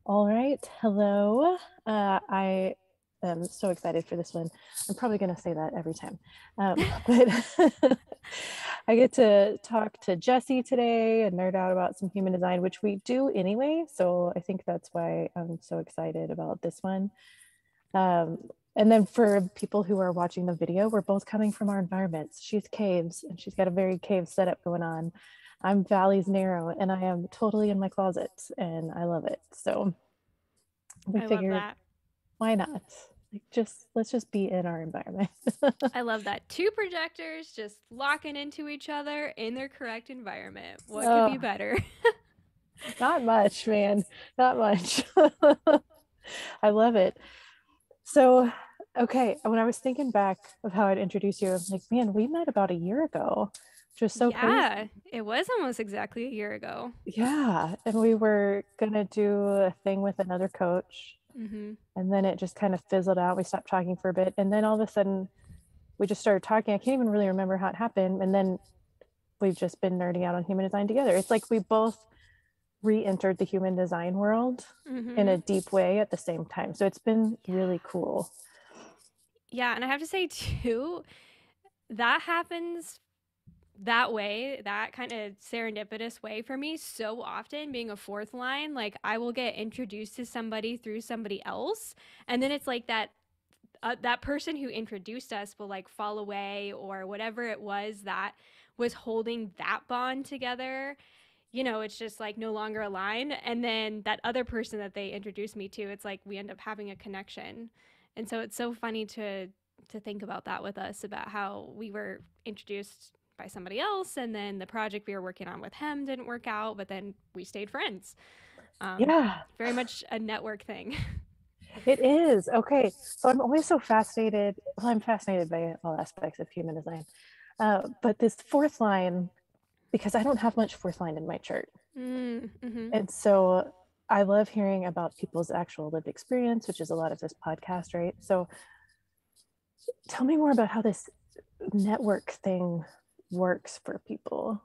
All right. Hello. I am so excited for this one. I'm probably going to say that every time. But I get to talk to Jessie today and nerd out about some human design, which we do anyway. So I think that's why I'm so excited about this one. And then for people who are watching the video, we're both coming from our environments. She's caves and she's got a very cave setup going on. I'm valleys narrow and I am totally in my closet and I love it. So we I love figured, that. why not? Like let's just be in our environment. I love that. Two projectors just locking into each other in their correct environment. What could be Oh, better? not much, man. Not much. I love it. So, okay, when I was thinking back of how I'd introduce you, I'm like, man, we met about a year ago, which was so crazy. Yeah, it was almost exactly a year ago. Yeah, and we were gonna do a thing with another coach, Hmm. and then it just kind of fizzled out. We stopped talking for a bit, and then all of a sudden we just started talking. I can't even really remember how it happened, and then we've just been nerding out on human design together. It's like we both re-entered the human design world in Hmm. a deep way at the same time. So it's been Yeah. really cool. Yeah, and I have to say too, that happens that way, that kind of serendipitous way for me so often being a fourth line. Like I will get introduced to somebody through somebody else, and then it's like that person who introduced us will like fall away or whatever it was that was holding that bond together. It's just like no longer aligned. And then that other person that they introduced me to, it's like we end up having a connection. And so it's so funny to think about that with us, about how we were introduced by somebody else, and then the project we were working on with him didn't work out, but then we stayed friends. Yeah, Very much a network thing. it is. Okay. So I'm always so fascinated. Well, I'm fascinated by all aspects of human design. But this fourth line, because I don't have much fourth line in my chart. Mm-hmm. And so I love hearing about people's actual lived experience, which is a lot of this podcast, right? So tell me more about how this network thing works for people.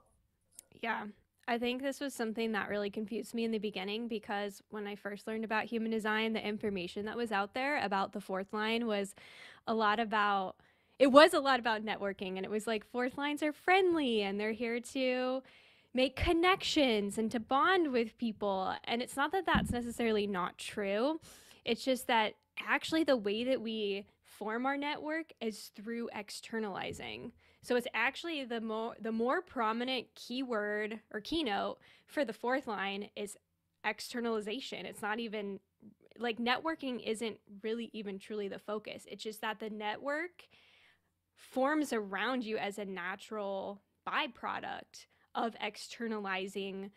Yeah. I think this was something that really confused me in the beginning because when I first learned about human design, the information that was out there about the fourth line was a lot about it was a lot about networking, and it was like fourth lines are friendly and they're here to make connections and to bond with people. And it's not that that's necessarily not true. It's just that actually the way that we form our network is through externalizing. So it's actually the more prominent keyword or keynote for the fourth line is externalization. It's not even like networking isn't really even truly the focus. It's just that the network forms around you as a natural byproduct of externalizing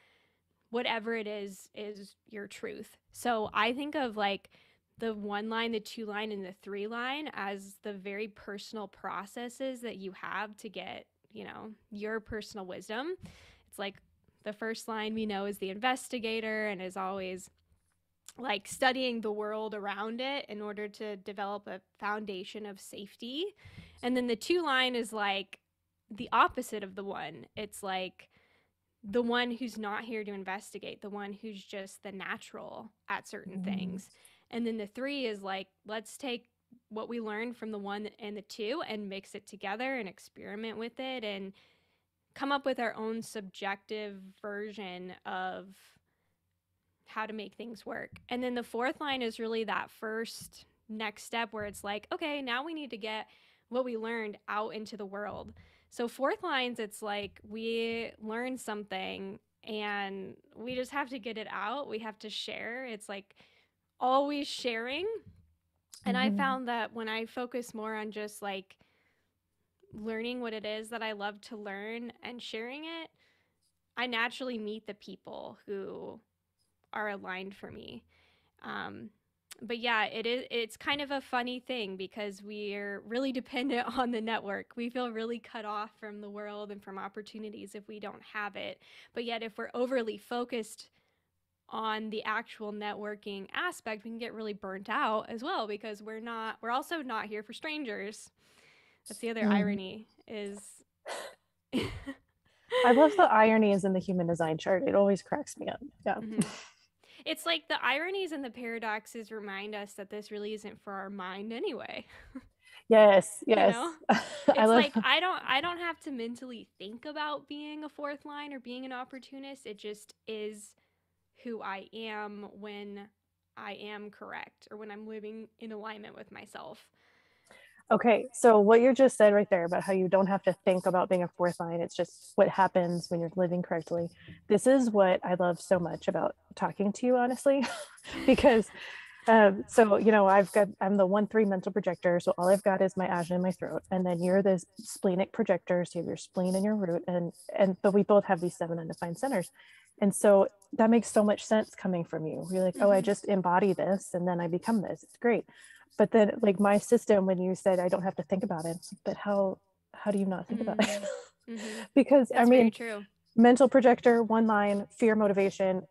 whatever it is your truth. So I think of like the one line, the two line, and the three line as the very personal processes that you have to get, your personal wisdom. It's like the first line we know is the investigator and is always like studying the world around it in order to develop a foundation of safety. And then the two line is like the opposite of the one. It's like the one who's not here to investigate, the one who's just the natural at certain Mm. things. And then the three is like, let's take what we learned from the one and the two and mix it together and experiment with it and come up with our own subjective version of how to make things work. And then the fourth line is really that first next step where it's like, okay, now we need to get what we learned out into the world. So, fourth lines, it's like we learn something and we just have to get it out. We have to share. It's like always sharing. And I Mhm. found that when I focus more on just like learning what it is that I love to learn and sharing it, I naturally meet the people who are aligned for me. Um, but yeah, it's kind of a funny thing because we're really dependent on the network. We feel really cut off from the world and from opportunities if we don't have it. But yet if we're overly focused on the actual networking aspect, we can get really burnt out as well because we're also not here for strangers. That's the other Mhm. irony is I love the ironies in the human design chart. It always cracks me up. Yeah. mm-hmm. It's like the ironies and the paradoxes remind us that this really isn't for our mind anyway. Yes, You yes. know? I It's love. like I don't have to mentally think about being a fourth line or being an opportunist. It just is who I am when I am correct or when I'm living in alignment with myself. Okay, so what you just said right there about how you don't have to think about being a fourth line, it's just what happens when you're living correctly. This is what I love so much about talking to you, honestly, because so I'm the 1-3 mental projector, so all I've got is my ajna in my throat, and then you're the splenic projector, so you have your spleen in your root, and but we both have these 7 undefined centers, and so that makes so much sense coming from you. You're like, oh, I Mm-hmm. just embody this, and then I become this. It's great. But then, like my system, when you said I don't have to think about it, but how do you not think about it? Mm-hmm. Because I That's very mean, true. mental projector, 1 line, fear, motivation,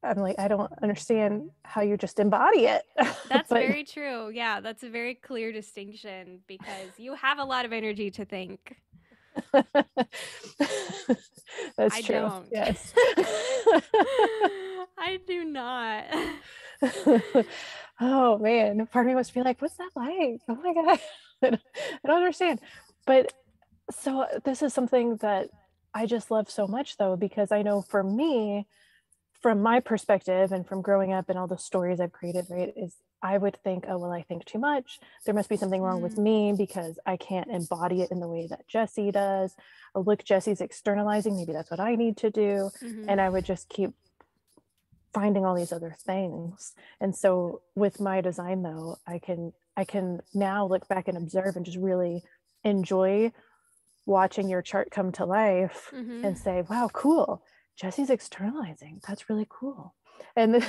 I'm like, I don't understand how you just embody it. That's But very true. Yeah, that's a very clear distinction because you have a lot of energy to think. that's I true. don't. Yes. I do not. Oh man, part of me must be like, what's that like? Oh my God. I don't understand. But so this is something that I just love so much though, because I know for me, from my perspective and from growing up and all the stories I've created, right, is I would think, oh, well, I think too much. There must be something wrong with Mm, me because I can't embody it in the way that Jessie does. Oh, look, Jessie's externalizing. Maybe that's what I need to do. hmm And I would just keep finding all these other things. And so with my design though, I can now look back and observe and just really enjoy watching your chart come to life hmm and say, wow, cool. Jessie's externalizing. That's really cool. And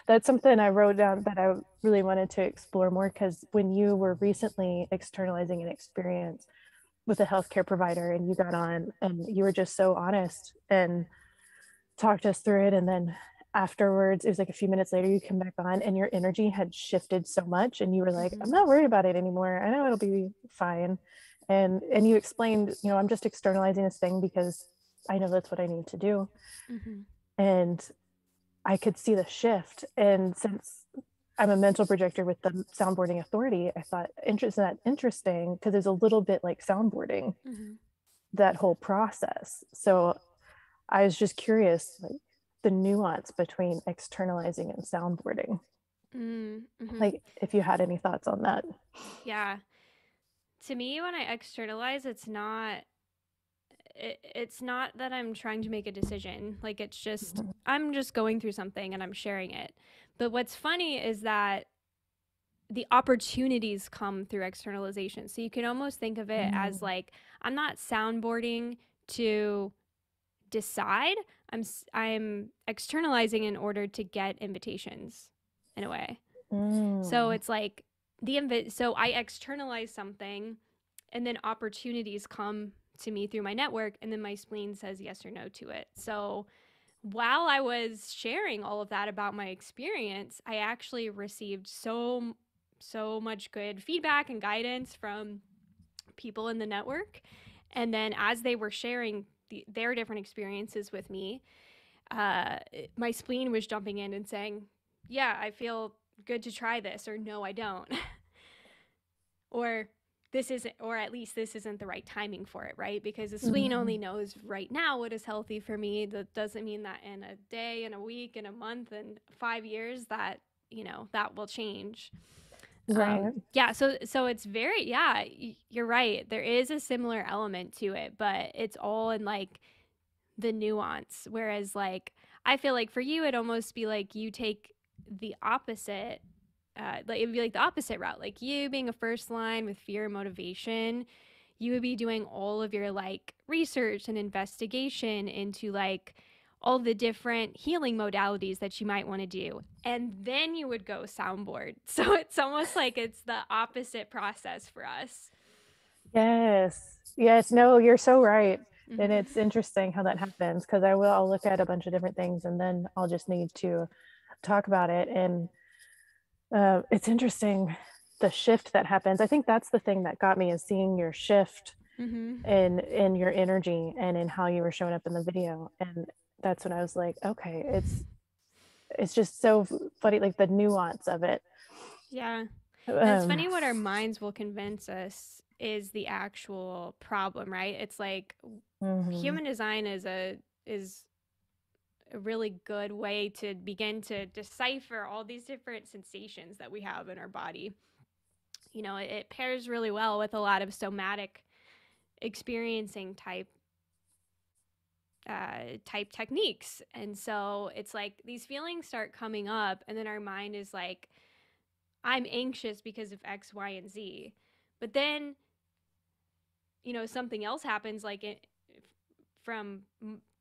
that's something I wrote down that I really wanted to explore more because when you were recently externalizing an experience with a healthcare provider and you got on and you were just so honest and talked us through it. And then afterwards, it was like a few minutes later, you come back on and your energy had shifted so much. And you were like, I'm hmm not worried about it anymore. I know it'll be fine. And you explained, I'm just externalizing this thing because I know that's what I need to do. hmm And I could see the shift. And since I'm a mental projector with the soundboarding authority, I thought interesting because it's a little bit like soundboarding, hmm that whole process. So I was just curious, like the nuance between externalizing and soundboarding. Mm-hmm. Like if you had any thoughts on that. Yeah. To me, when I externalize, it's not that I'm trying to make a decision. Like it's just Mhm. I'm just going through something and I'm sharing it. But what's funny is that the opportunities come through externalization. So you can almost think of it as Mm. like I'm not soundboarding to decide. I'm externalizing in order to get invitations in a way. So Mm. it's like so I externalize something and then opportunities come to me through my network and then my spleen says yes or no to it. So while I was sharing all of that about my experience, I actually received so much good feedback and guidance from people in the network. And then as they were sharing their different experiences with me, my spleen was jumping in and saying, "Yeah, I feel good to try this," or "No, I don't," or "This isn't," or at least this isn't the right timing for it, right? Because the spleen only Mm. knows right now what is healthy for me. That doesn't mean that in a day, in a week, in a month, and 5 years that that will change. Right. Yeah, so it's very yeah. You're right. There is a similar element to it, but it's all in like the nuance. Whereas like I feel like for you, it'd almost be like you take the opposite. Like it'd be like the opposite route. Like you being a first line with fear and motivation, you would be doing all of your like research and investigation into like all the different healing modalities that you might want to do. And then you would go soundboard. So it's almost like it's the opposite process for us. Yes. Yes. No, you're so right. And Mm-hmm. it's interesting how that happens because I'll look at a bunch of different things and then I'll just need to talk about it. And it's interesting the shift that happens. I think that's the thing that got me is seeing your shift Mm-hmm. in your energy and in how you were showing up in the video. And that's when I was like, okay, it's just so funny, like the nuance of it. Yeah. And it's Um, funny what our minds will convince us is the actual problem, right? It's like mhm, human design is a really good way to begin to decipher all these different sensations that we have in our body. You know, it pairs really well with a lot of somatic experiencing type techniques. And so it's like these feelings start coming up, and then our mind is like, I'm anxious because of X, Y, and Z. But then, you know, something else happens, like from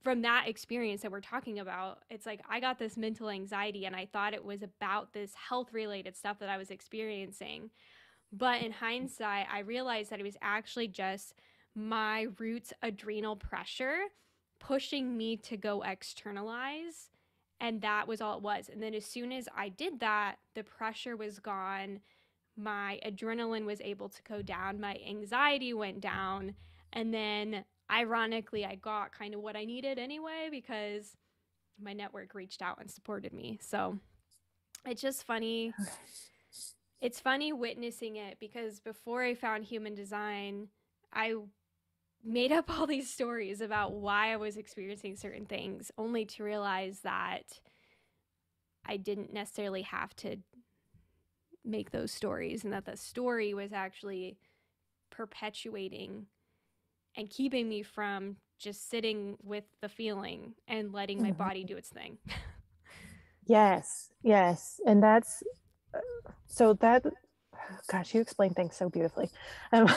from that experience that we're talking about. It's like I got this mental anxiety and I thought it was about this health related stuff that I was experiencing. But in hindsight, I realized that it was actually just my roots adrenal pressure pushing me to go externalize. And that was all it was. And then as soon as I did that, the pressure was gone. My adrenaline was able to go down. My anxiety went down. And then ironically, I got kind of what I needed anyway because my network reached out and supported me. So it's just funny. It's funny witnessing it because before I found human design, I made up all these stories about why I was experiencing certain things, only to realize that I didn't necessarily have to make those stories and that the story was actually perpetuating and keeping me from just sitting with the feeling and letting my body mhm. do its thing. Yes, yes, and that's so that gosh, you explain things so beautifully. Um,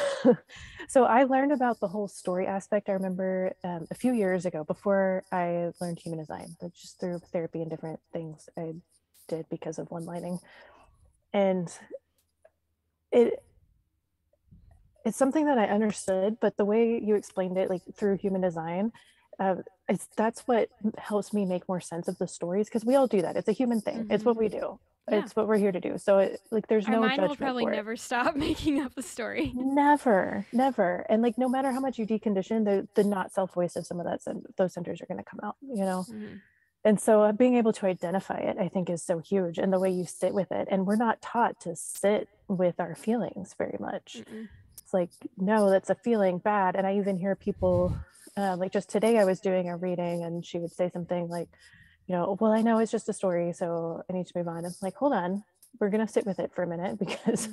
so I learned about the whole story aspect. I remember a few years ago, before I learned human design, but just through therapy and different things I did because of one lining, and it it's something that I understood, but the way you explained it, like through human design, uh, that's what helps me make more sense of the stories, because we all do that. It's a human thing. It's Mm-hmm. what we do. Yeah. It's what we're here to do. So like there's Our no mind will judgment probably for it. never stop making up a story. Never, never. And like no matter how much you decondition, the not self voice of some of that those centers are going to come out, you know. Mm-hmm. And so being able to identify it, I think, is so huge, and the way you sit with it. And we're not taught to sit with our feelings very much. Mm-mm. It's like, no, that's a feeling bad. And I even hear people, like just today, I was doing a reading and she would say something like, well, I know it's just a story, so I need to move on. It's like, hold on, we're going to sit with it for a minute because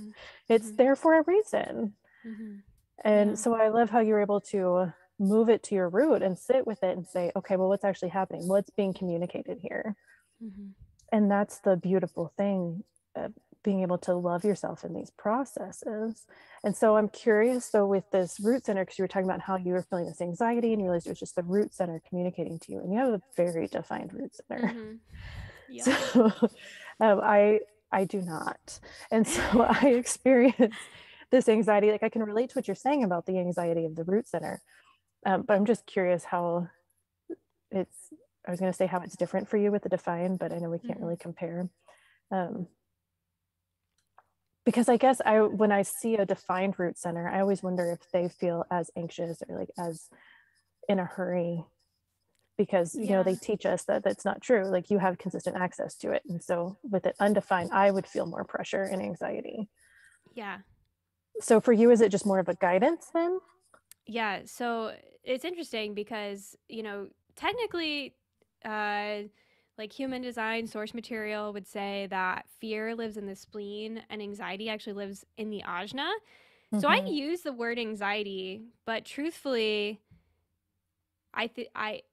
it's Mm-hmm. there for a reason. Mm-hmm. And Yeah. so I love how you're able to move it to your root and sit with it and say, okay, well, what's actually happening? What's being communicated here? Mm-hmm. And that's the beautiful thing, being able to love yourself in these processes. And so I'm curious though, with this root center, because you were talking about how you were feeling this anxiety and you realized it was just the root center communicating to you, and you have a very defined root center. Mm-hmm. Yep. So I do not. And so I experience this anxiety. Like I can relate to what you're saying about the anxiety of the root center. But I'm just curious how it's, I was going to say how it's different for you with the define, but I know we can't Mm-hmm. really compare. Um, because I guess when I see a defined root center, I always wonder if they feel as anxious or like as in a hurry, because Yeah. they teach us that that's not true. Like you have consistent access to it, and so with it undefined, I would feel more pressure and anxiety. Yeah. So for you, is it just more of a guidance then? Yeah. So it's interesting because, technically, uh, like human design source material would say that fear lives in the spleen and anxiety actually lives in the ajna. So I Mm-hmm. use the word anxiety, but truthfully, I think I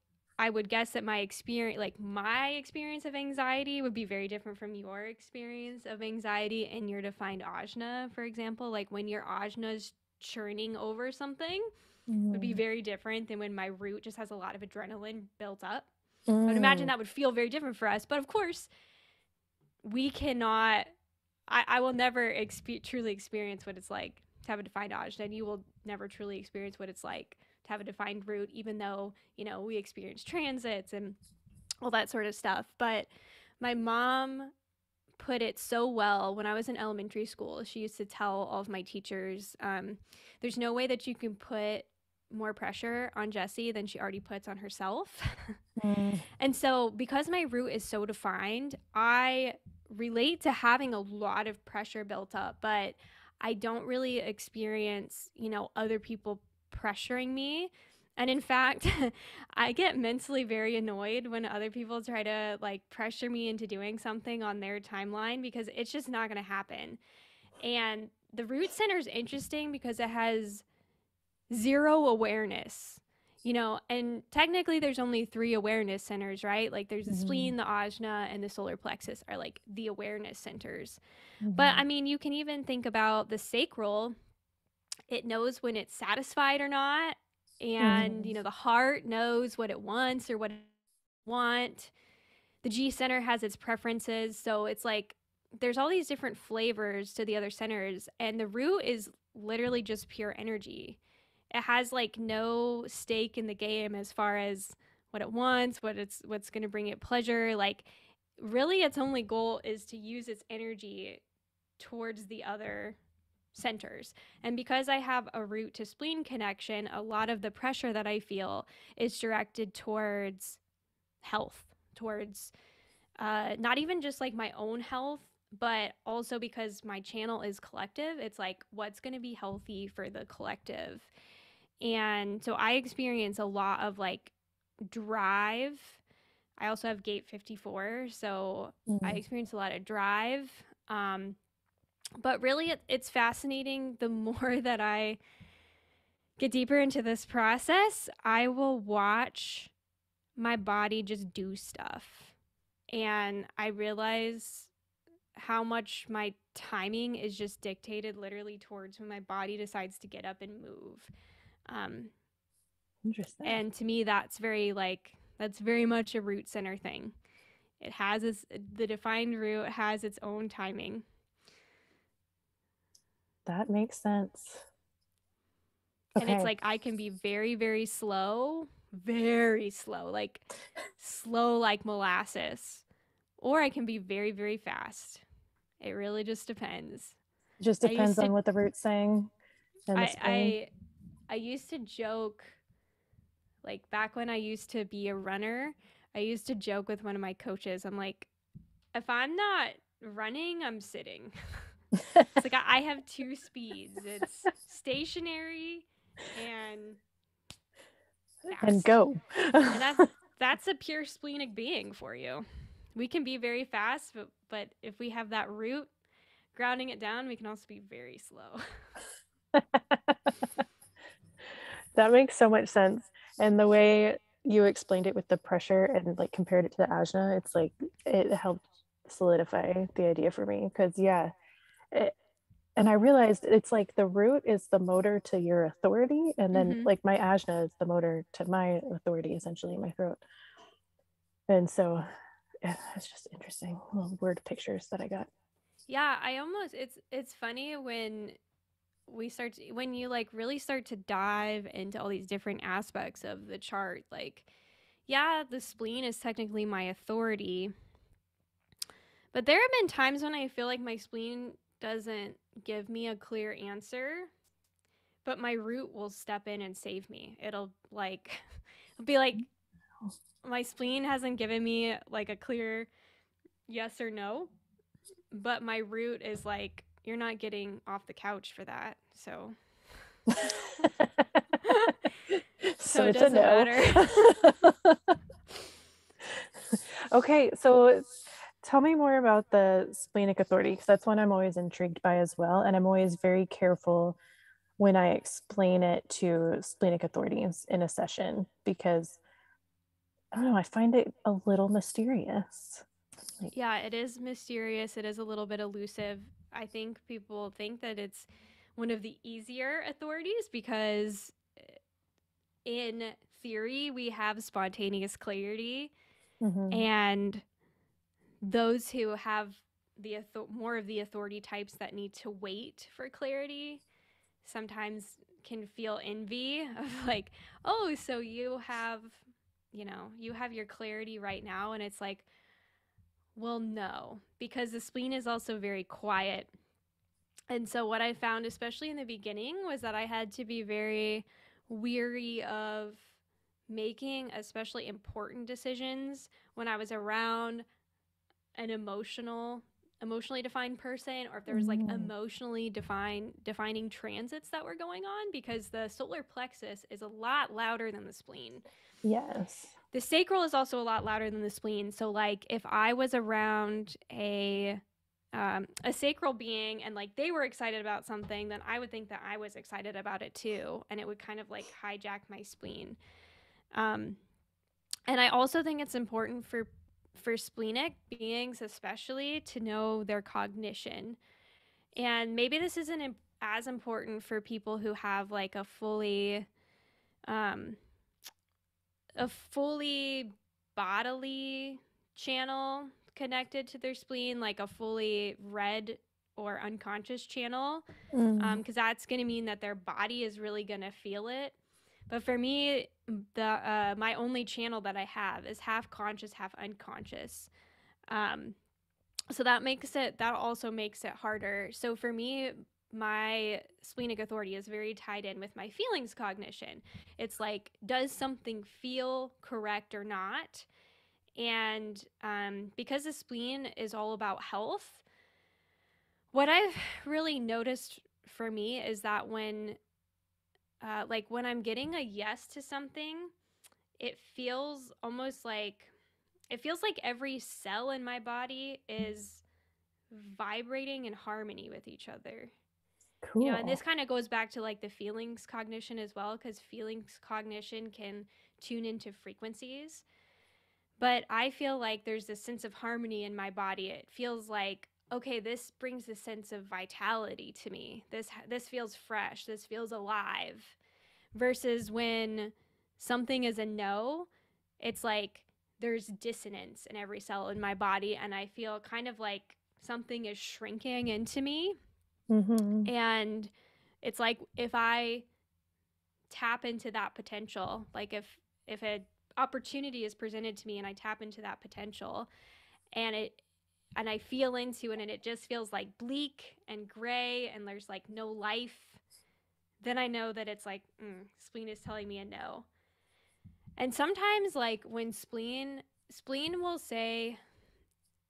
would guess that my experience of anxiety would be very different from your experience of anxiety in your defined ajna, for example. Like when your ajna's churning over something would be Mm. very different than when my root just has a lot of adrenaline built up. I would imagine Mm. that would feel very different for us. But of course, we cannot, I will never truly experience what it's like to have a defined ajna, and you will never truly experience what it's like to have a defined root, even though, we experience transits and all that sort of stuff. But my mom put it so well when I was in elementary school. She used to tell all of my teachers, there's no way that you can put more pressure on Jessie than she already puts on herself. Mm, And so, because my root is so defined, I relate to having a lot of pressure built up, but I don't really experience, other people pressuring me. And in fact, I get mentally very annoyed when other people try to like pressure me into doing something on their timeline because it's just not going to happen. And the root center is interesting because it has zero awareness, and technically there's only three awareness centers, right? Like there's the mhm, spleen, the ajna, and the solar plexus are like the awareness centers. But mhm, I mean, you can even think about the sacral. It knows when it's satisfied or not. And, mhm, the heart knows what it wants or what it doesn't want. The G center has its preferences. So it's like there's all these different flavors to the other centers. And the root is literally just pure energy. It has like no stake in the game as far as what it wants, what's going to bring it pleasure. Like really its only goal is to use its energy towards the other centers. And because I have a root to spleen connection, a lot of the pressure that I feel is directed towards health, towards not even just like my own health, but also because my channel is collective, it's like what's going to be healthy for the collective. And so I experience a lot of like drive. I also have gate 54, so I mm. experience a lot of drive. But really, it's fascinating. The more that I get deeper into this process, I will watch my body just do stuff. And I realize how much my timing is just dictated literally towards when my body decides to get up and move. Um, Interesting. and to me, that's very much a root center thing. The defined root has its own timing. That makes sense. And it's Okay. like I can be very slow, like slow like molasses, or I can be very, very fast. It really just depends. Just I depends used to on what the root's saying and the I spleen. I I used to joke, like back when I used to be a runner, I used to joke with one of my coaches. I'm like, if I'm not running, I'm sitting. It's like I have two speeds. It's stationary and And fast. go. And that's a pure splenic being for you. We can be very fast, but if we have that root grounding it down, we can also be very slow. That makes so much sense. And the way you explained it with the pressure and like compared it to the ajna, it's like it helped solidify the idea for me. Because, yeah, it, and I realized it's like the root is the motor to your authority. And then, Mm-hmm. like, my ajna is the motor to my authority, essentially, in my throat. And so, yeah, it's just interesting little word pictures that I got. Yeah, it's funny when when you like really start to dive into all these different aspects of the chart. Like, yeah, the spleen is technically my authority, but there have been times when I feel like my spleen doesn't give me a clear answer, but my root will step in and save me. It'll like it'll be like my spleen hasn't given me like a clear yes or no, but my root is like you're not getting off the couch for that. So so So it it's a doesn't no. matter. Okay, so tell me more about the splenic authority because that's one I'm always intrigued by as well. And I'm always very careful when I explain it to splenic authorities in a session because I don't know, I find it a little mysterious. Like, Yeah, it is mysterious. It is a little bit elusive. I think people think that it's one of the easier authorities because in theory we have spontaneous clarity, mhm, and those who have more of the authority types that need to wait for clarity sometimes can feel envy of like, oh, so you have your clarity right now, and it's like, well, no, because the spleen is also very quiet. And so what I found, especially in the beginning, was that I had to be very weary of making especially important decisions when I was around an emotionally defined person, or if there was like Mm. emotionally defining transits that were going on, because the solar plexus is a lot louder than the spleen. Yes. The sacral is also a lot louder than the spleen. So like if I was around a sacral being and like they were excited about something, then I would think that I was excited about it too, and it would kind of like hijack my spleen. Um, and I also think it's important for splenic beings especially to know their cognition. And maybe this isn't as important for people who have like um, a fully bodily channel connected to their spleen, like a fully red or unconscious channel, Mm. because that's going to mean that their body is really going to feel it. But for me, the my only channel that I have is half conscious, half unconscious. Um, so that also makes it harder. So for me, my splenic authority is very tied in with my feelings cognition. It's like, does something feel correct or not? And because the spleen is all about health, what I've really noticed for me is that when I'm getting a yes to something, it feels almost like it feels like every cell in my body is vibrating in harmony with each other. And Cool. this kind of goes back to like the feelings cognition as well, because feelings cognition can tune into frequencies. But I feel like there's this sense of harmony in my body. It feels like, okay, this brings a sense of vitality to me. This feels fresh. This feels alive. Versus when something is a no, it's like there's dissonance in every cell in my body, and I feel kind of like something is shrinking into me. Mm-hmm. And it's like if I tap into that potential, like if an opportunity is presented to me and I tap into that potential, and I feel into it and it just feels like bleak and gray and there's like no life, then I know that it's like spleen is telling me a no. And sometimes like when spleen will say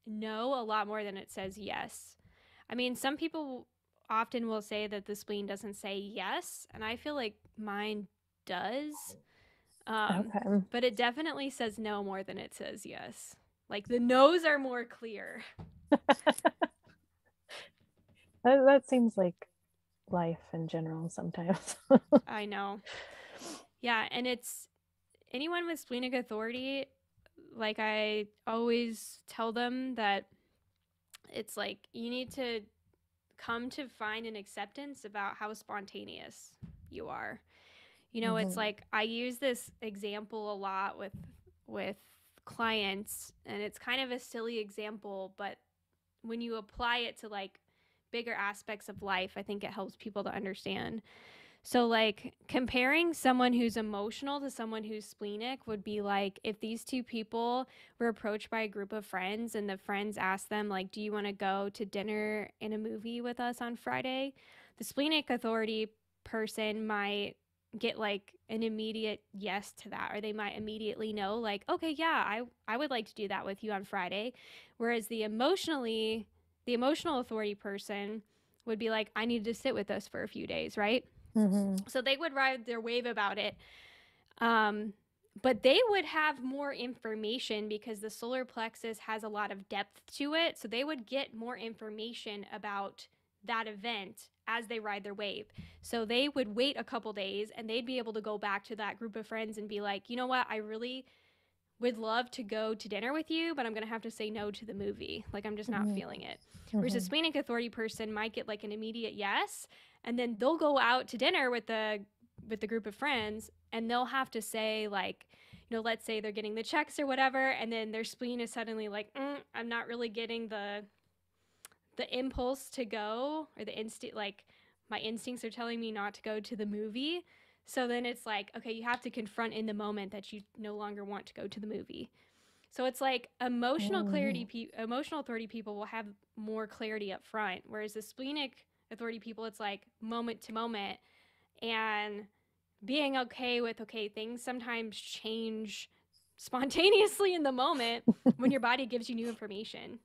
no a lot more than it says yes. I mean, some people often will say that the spleen doesn't say yes, and I feel like mine does. Um, Okay. but it definitely says no more than it says yes. Like the no's are more clear. That seems like life in general sometimes. I know. Yeah, and it's anyone with splenic authority, like I always tell them that it's like you need to come to find an acceptance about how spontaneous you are. It's Mm-hmm. like I use this example a lot with clients, and it's kind of a silly example, but when you apply it to like bigger aspects of life, I think it helps people to understand. So, like, comparing someone who's emotional to someone who's splenic would be like if these two people were approached by a group of friends and the friends asked them, like, do you want to go to dinner and a movie with us on Friday? The splenic authority person might get like an immediate yes to that, or they might immediately know, like, okay, yeah, I would like to do that with you on Friday. Whereas the emotional authority person would be like, I need to sit with us for a few days, right? Mm-hmm. So they would ride their wave about it. Um, but they would have more information because the solar plexus has a lot of depth to it. So they would get more information about that event as they ride their wave. So they would wait a couple days and they'd be able to go back to that group of friends and be like, you know what, I really would love to go to dinner with you, but I'm going to have to say no to the movie. Like, I'm just not feeling it. Whereas a Mm-hmm. splenic authority person might get like an immediate yes, and then they'll go out to dinner with the group of friends, and they'll have to say like, let's say they're getting the checks or whatever, and then their spleen is suddenly like, I'm not really getting the impulse to go, or the instinct, like my instincts are telling me not to go to the movie. So then it's like, okay, you have to confront in the moment that you no longer want to go to the movie. So it's like Mm-hmm. emotional authority people will have more clarity up front, whereas the splenic authority people, it's like moment to moment. And being okay with, okay, things sometimes change spontaneously in the moment when your body gives you new information.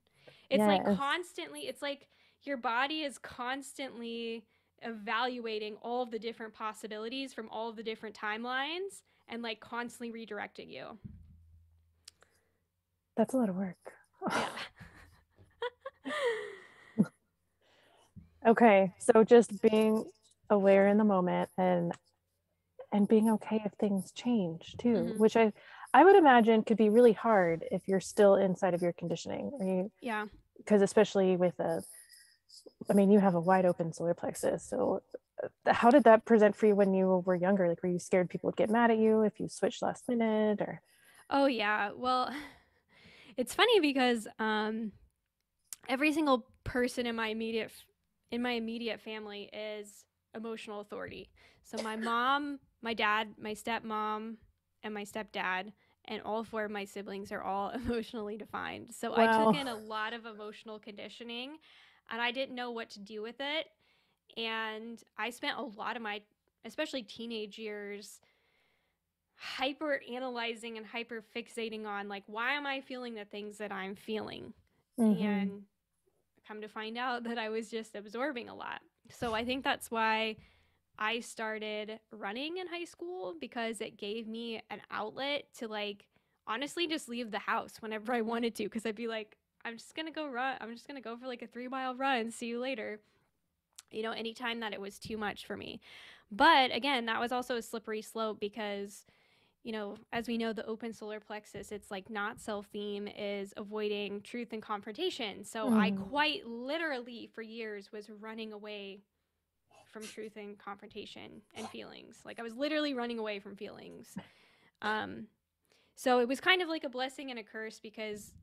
It's like Yes. constantly, it's like your body is constantly evaluating all of the different possibilities from all of the different timelines and like constantly redirecting you. That's a lot of work. Yeah. Okay, so just being aware in the moment and being okay if things change too, Mm-hmm. which I would imagine could be really hard if you're still inside of your conditioning. Or you, Yeah. because especially with I mean, you have a wide open solar plexus. So how did that present for you when you were younger? Like, were you scared people would get mad at you if you switched last minute or? Oh, yeah. Well, it's funny because every single person in my immediate family is emotional authority. So my mom, my dad, my stepmom, and my stepdad, and all four of my siblings are all emotionally defined. So I took Wow. in a lot of emotional conditioning and I didn't know what to do with it. And I spent a lot of my, especially teenage years, hyper analyzing and hyper fixating on like, why am I feeling the things that I'm feeling? Mm-hmm. And come to find out that I was just absorbing a lot. So I think that's why I started running in high school, because it gave me an outlet to like honestly just leave the house whenever I wanted to, because I'd be like, I'm just gonna go run. I'm just gonna go for like a 3 mile run. See you later. You know, anytime that it was too much for me. But again, that was also a slippery slope because, you know, as we know, the open solar plexus, it's like not self theme is avoiding truth and confrontation. So I Mm. quite literally for years was running away from truth and confrontation and feelings. Like I was literally running away from feelings. Um, so it was kind of like a blessing and a curse because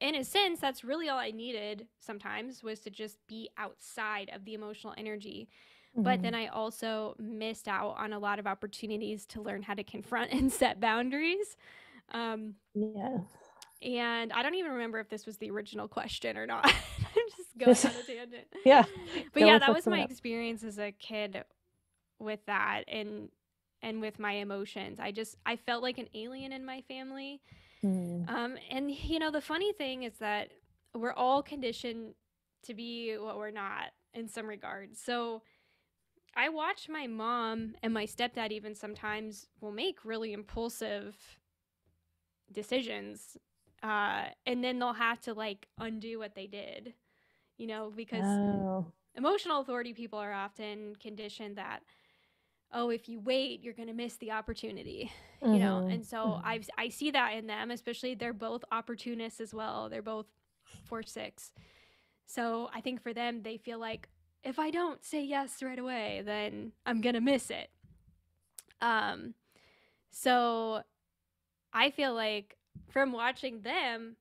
in a sense that's really all I needed sometimes was to just be outside of the emotional energy. But Mm-hmm. then I also missed out on a lot of opportunities to learn how to confront and set boundaries. Um, Yeah. and I don't even remember if this was the original question or not. I'm just going Just on a tangent. yeah. But Go yeah, with that what's was coming my up. experience as a kid with that and with my emotions. I felt like an alien in my family. Mm. And you know, the funny thing is that we're all conditioned to be what we're not in some regards. So I watch my mom and my stepdad even sometimes will make really impulsive decisions. And then they'll have to like undo what they did, you know, because Oh. emotional authority people are often conditioned that, oh, if you wait, you're going to miss the opportunity, you know? Mm-hmm. And so Mm-hmm. I see that in them, especially they're both opportunists as well. They're both 4-6. So I think for them, they feel like if I don't say yes right away, then I'm going to miss it. Um, so I feel like from watching them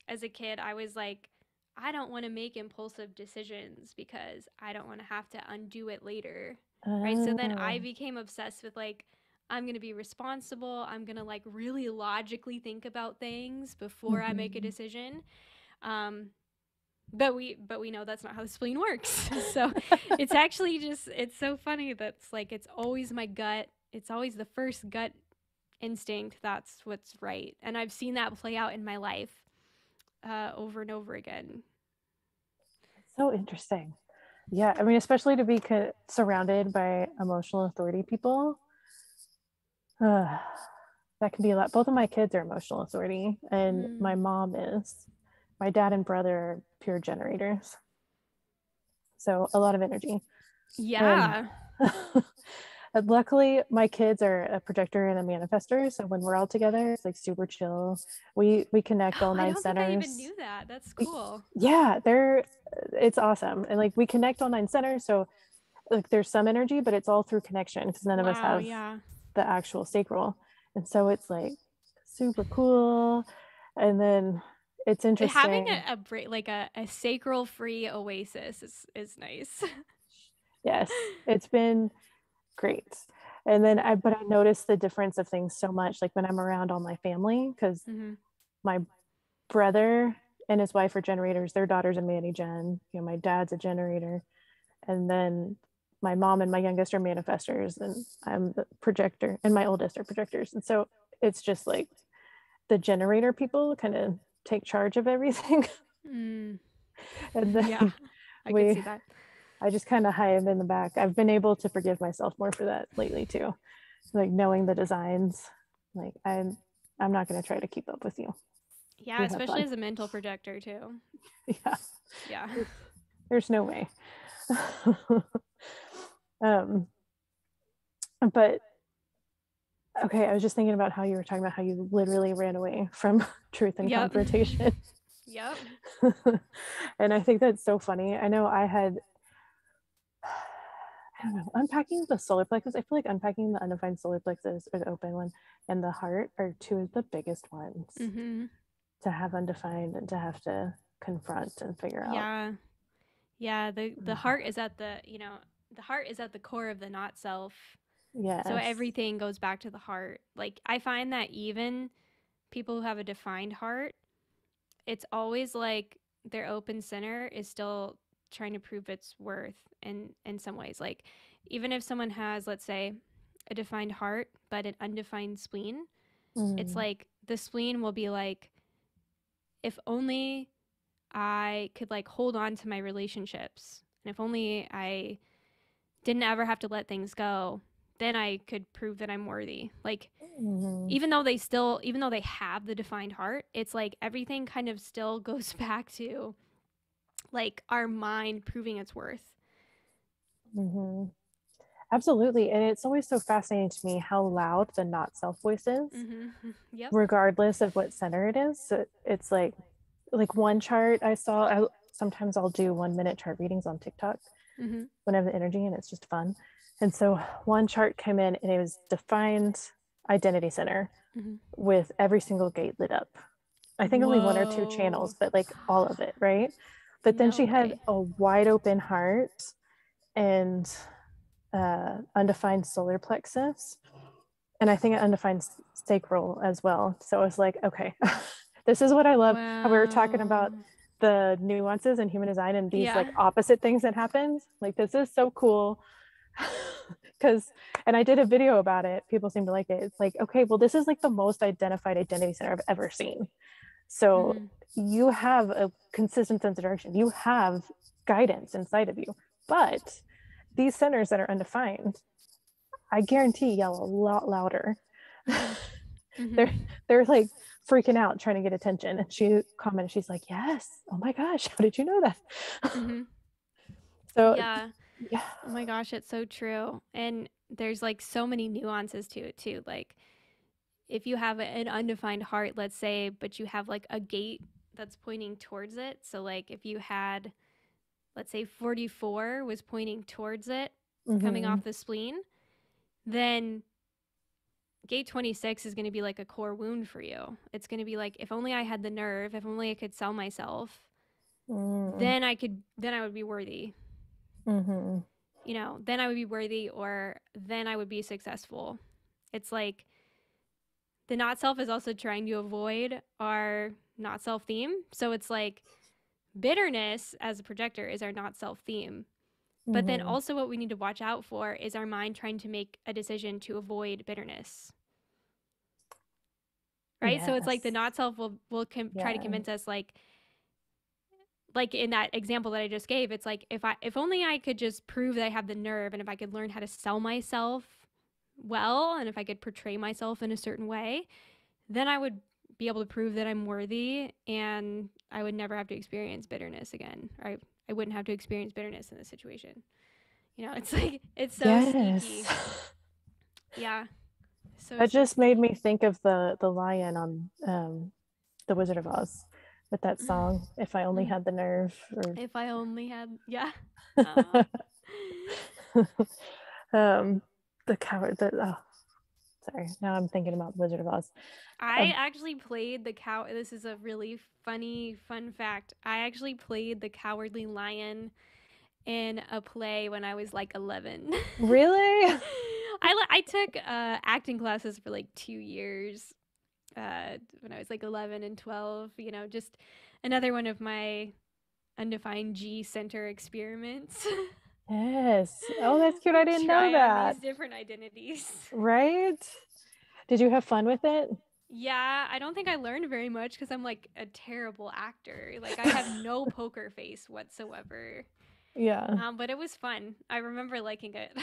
as a kid, I was like, I don't want to make impulsive decisions because I don't want to have to undo it later. Right. So then I Oh. became obsessed with like, I'm going to be responsible. I'm going to like really logically think about things before I make a Mm-hmm. decision. Um, but we know that's not how the spleen works. So it's actually just it's so funny that's like it's always my gut. It's always the first gut instinct that's what's right. And I've seen that play out in my life over and over again. So interesting. Yeah, I mean, especially to be surrounded by emotional authority people, uh, that can be a lot. Both of my kids are emotional authority, and Mm. my mom is. My dad and brother are pure generators, so a lot of energy. And Yeah. luckily, my kids are a projector and a manifester, so when we're all together, it's like super chill. We connect Oh, all I nine don't think I even centers. knew that. That's cool. Yeah, it's awesome, and like we connect all nine centers, so like there's some energy, but it's all through connection because none of us Wow. have Yeah. the actual sacral. And so it's like super cool. And then it's Having interesting. like a sacral free oasis is nice. Yes, it's been great. And then but I noticed the difference of things so much, like when I'm around all my family, because Mm-hmm. my brother and his wife are generators. Their daughter's a Manny Gen. You know, my dad's a generator. And then my mom and my youngest are manifestors, and I'm the projector, and my oldest are projectors. And so it's just like the generator people kind of take charge of everything. Mm. And Yeah, then I could we see that. I just kind of hide in the back. I've been able to forgive myself more for that lately too. Like knowing the designs, like I'm not going to try to keep up with you. Yeah, You have especially fun. as a mental projector too. Yeah. Yeah. There's no way. um but okay, I was just thinking about how you were talking about how you literally ran away from truth and Yep. confrontation. Yep. And I think that's so funny. I know I don't know, unpacking the solar plexus. I feel like unpacking the undefined solar plexus or the open one and the heart are two of the biggest ones Mm-hmm. to have undefined and to have to confront and figure out. Yeah. Yeah. The heart is at the, the heart is at the core of the not self. So Yes. everything goes back to the heart. Like I find that even people who have a defined heart, it's always like their open center is still trying to prove its worth in some ways. Like even if someone has, let's say, a defined heart but an undefined spleen, it's Mm. like the spleen will be like, if only I could like hold on to my relationships, and if only I didn't ever have to let things go, then I could prove that I'm worthy. Like Mm-hmm. even though they have the defined heart, it's like everything kind of still goes back to like our mind proving its worth. Mm-hmm. Absolutely. And it's always so fascinating to me how loud the not self voice is, Mm-hmm. Yep. regardless of what center it is. So it's like one chart I saw, sometimes I'll do 1 minute chart readings on TikTok Mm-hmm. when I have the energy and it's just fun. And so one chart came in and it was defined identity center Mm-hmm. with every single gate lit up. I think only one or two Whoa. channels, but like all of it, right? But then No she had way. a wide open heart and undefined solar plexus, and I think an undefined sacral as well. So I was like, okay, this is what I love. How we were talking Wow. about the nuances in human design and these like Yeah. opposite things that happen. Like this is so cool. Because and I did a video about it. People seem to like it. It's like, okay, well, this is like the most identified identity center I've ever seen. So Mm-hmm. you have a consistent sense of direction. You have guidance inside of you. But these centers that are undefined, I guarantee yell a lot louder. Mm-hmm. they're Mm-hmm. they're like freaking out trying to get attention. And she commented, she's like, yes, oh my gosh, how did you know that? Mm-hmm. So Yeah. yeah. Oh my gosh, it's so true. And there's like so many nuances to it too. Like if you have an undefined heart, let's say, but you have like a gate that's pointing towards it. So like if you had, let's say 44 was pointing towards it, coming Mm-hmm. off the spleen, then gate 26 is going to be like a core wound for you. It's going to be like, if only I had the nerve, if only I could sell myself, Mm-hmm. then I would be worthy. Mm-hmm. Then I would be worthy, or then I would be successful. It's like the not self is also trying to avoid our not self theme. So it's like bitterness as a projector is our not self theme. But then Mm-hmm. also, what we need to watch out for is our mind trying to make a decision to avoid bitterness. Right? So it's like the Yes. not self will try to Yeah. convince us, like in that example that I just gave, it's like if only I could just prove that I have the nerve, and if I could learn how to sell myself well, and if I could portray myself in a certain way, then I would be able to prove that I'm worthy, and I would never have to experience bitterness again. Or I wouldn't have to experience bitterness in this situation. It's like it's so sneaky. Yes. Yeah. So That so just made sneaky. me think of the lion on the Wizard of Oz with that song, "If I Only Had the Nerve." Or If I only had, yeah. Uh, um, the coward. Oh, sorry. Now I'm thinking about Wizard of Oz. I actually played the cow. This is a really fun fact. I actually played the Cowardly Lion in a play when I was like 11. Really? I took acting classes for like 2 years when I was like 11 and 12. Just another one of my undefined G center experiments. Yes. Oh, that's cute. I didn't know Try on that. these different identities. Right? Did you have fun with it? Yeah, I don't think I learned very much because I'm like a terrible actor. Like I have no poker face whatsoever. Yeah. But it was fun. I remember liking it.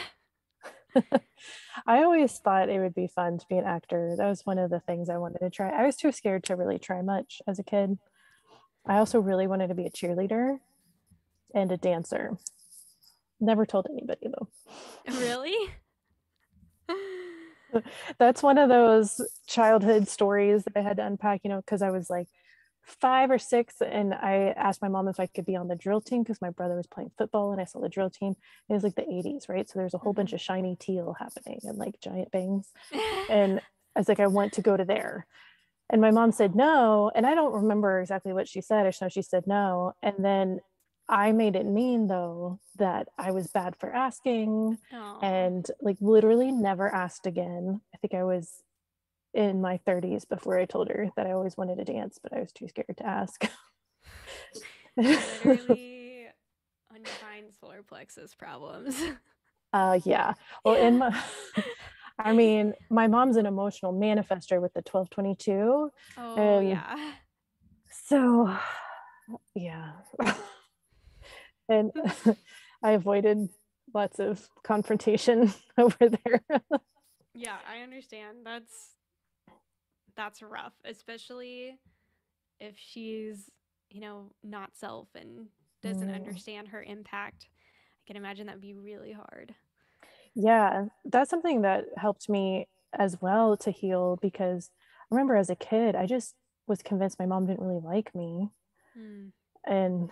I always thought it would be fun to be an actor. That was one of the things I wanted to try. I was too scared to really try much as a kid. I also really wanted to be a cheerleader and a dancer. Never told anybody though. Really? That's one of those childhood stories that I had to unpack, because I was like 5 or 6 and I asked my mom if I could be on the drill team because my brother was playing football and I saw the drill team. It was like the 80s, right? So there's a whole bunch Mhm. of shiny teal happening and like giant bangs. And I was like, I want to go to there. And my mom said no. And I don't remember exactly what she said. I just know she said no. And then I made it mean, though, that I was bad for asking Oh. and like literally never asked again. I think I was in my 30s before I told her that I always wanted to dance, but I was too scared to ask. Literally undefined solar plexus problems. Yeah. Well, Yeah. I mean, my mom's an emotional manifester with the 1222. Oh, And yeah. so, yeah. And I avoided lots of confrontation over there. Yeah, I understand. That's rough, especially if she's, not self and doesn't Mm. understand her impact. I can imagine that would be really hard. Yeah, that's something that helped me as well to heal because I remember as a kid, I just was convinced my mom didn't really like me. Hmm. And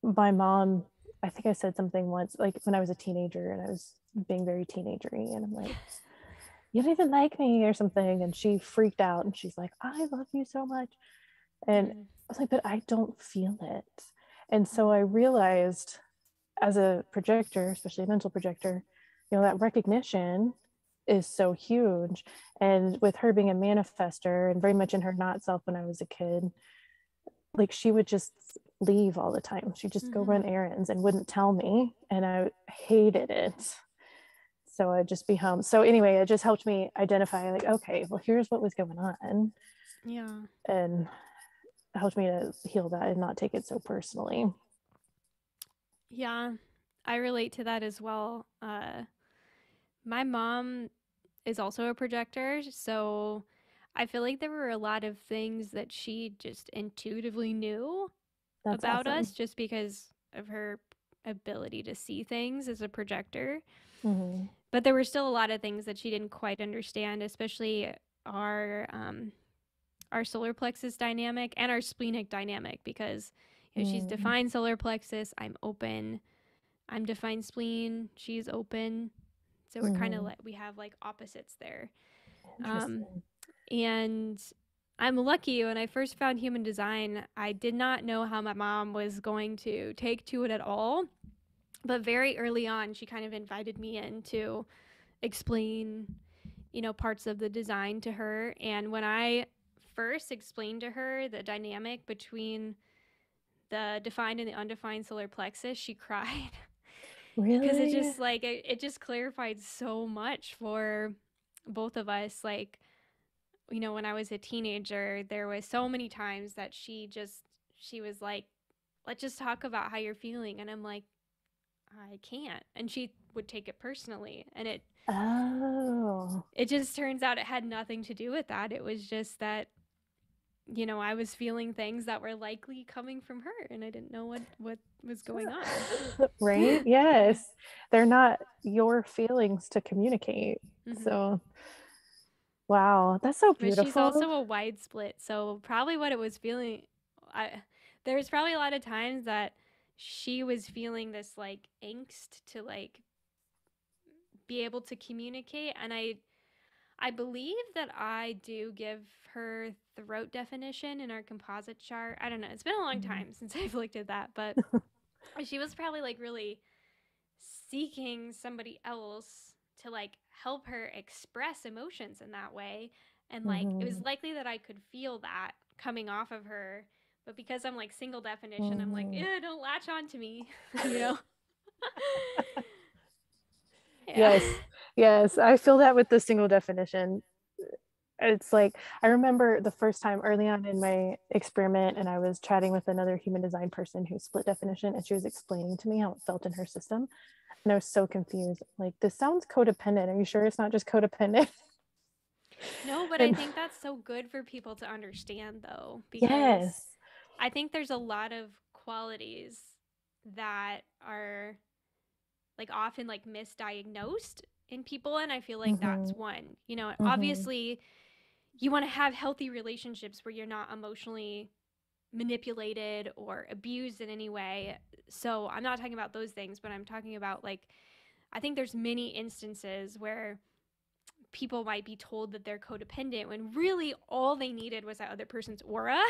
my mom, I think I said something once, like when I was a teenager and I was being very teenagery, and I'm like, you don't even like me or something. And she freaked out and she's like, I love you so much. And I Mm. was like, but I don't feel it. And so I Mm. realized as a projector, especially a mental projector, that recognition is so huge. And with her being a manifester and very much in her not self when I was a kid, like she would just leave all the time. She'd just go Mm-hmm. run errands and wouldn't tell me. And I hated it. So I'd just be home. So anyway, it just helped me identify, like, okay, well, here's what was going on. Yeah. And helped me to heal that and not take it so personally. Yeah. I relate to that as well. My mom is also a projector, so I feel like there were a lot of things that she just intuitively knew That's about us awesome. just because of her ability to see things as a projector. Mm-hmm. But there were still a lot of things that she didn't quite understand, especially our um, our solar plexus dynamic and our splenic dynamic because she's Mm-hmm. defined solar plexus, I'm open, I'm defined spleen, she's open. So we're kind of Mm-hmm. like we have like opposites there. Um, Interesting. and I'm lucky when I first found human design, I did not know how my mom was going to take to it at all. But very early on, she kind of invited me in to explain, parts of the design to her. And when I first explained to her the dynamic between the defined and the undefined solar plexus, she cried because it Really? just like it just clarified so much for both of us. Like, when I was a teenager, there was so many times that she was like, let's just talk about how you're feeling. And I'm like, I can't. And she would take it personally. And Oh. it just turns out it had nothing to do with that. It was just that, I was feeling things that were likely coming from her and I didn't know what was going on. Right? Yes. They're not your feelings to communicate. Mm-hmm. So, wow, that's so But she's beautiful. also a wide split. So probably what it was feeling, I there's probably a lot of times that she was feeling this like angst to like be able to communicate, and I believe that I do give her throat definition in our composite chart. I don't know. It's been a long Mm. time since I've looked at that, but she was probably like really seeking somebody else to like help her express emotions in that way. And like it was Mhm. likely that I could feel that coming off of her. But because I'm like single definition, I'm like, Mhm. yeah, don't latch on to me, you know? Yeah. Yes. Yes. I feel that with the single definition. It's like, I remember the first time early on in my experiment, and I was chatting with another human design person who split definition, and she was explaining to me how it felt in her system. And I was so confused. Like, this sounds codependent. Are you sure it's not just codependent? No, but I And think that's so good for people to understand, though, because yes. I think there's a lot of qualities that are like often like misdiagnosed in people. And I feel like Mm-hmm. that's one. Mm-hmm. Obviously, you want to have healthy relationships where you're not emotionally manipulated or abused in any way. So I'm not talking about those things, but I'm talking about like, I think there's many instances where people might be told that they're codependent when really all they needed was that other person's aura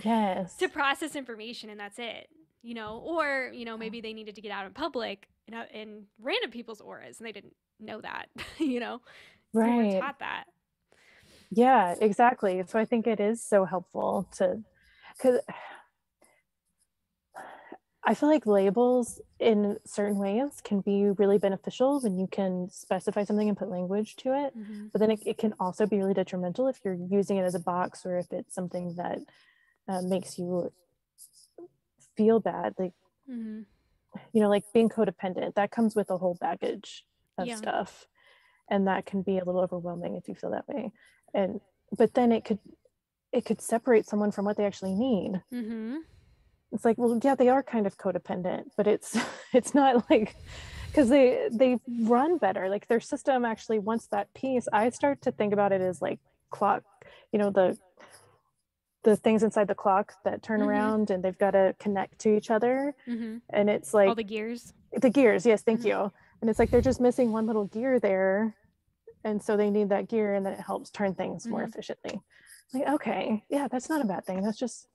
to Yes. process information, and that's it. Or maybe they needed to get out in public in random people's auras and they didn't know that. They weren't Right. taught that. Yeah, exactly. So I think it is so helpful to, because I feel like labels in certain ways can be really beneficial when you can specify something and put language to it. Mm-hmm. But then it can also be really detrimental if you're using it as a box, or if it's something that makes you feel bad. Like, Mm-hmm. like being codependent, that comes with a whole baggage of Yeah. stuff. And that can be a little overwhelming if you feel that way. And, but then it could separate someone from what they actually need. Mm-hmm. It's like, well, yeah, they are kind of codependent, but it's it's not like, because they run better, like their system actually wants that piece. I start to think about it as like clock, the things inside the clock that turn Mm-hmm. around and they've got to connect to each other. Mm-hmm. And it's All like the gears. the gears, yes, thank Mm-hmm. you. And it's like they're just missing one little gear there, and so they need that gear, and then it helps turn things more Mm-hmm. efficiently. Like, okay, yeah, that's not a bad thing. That's just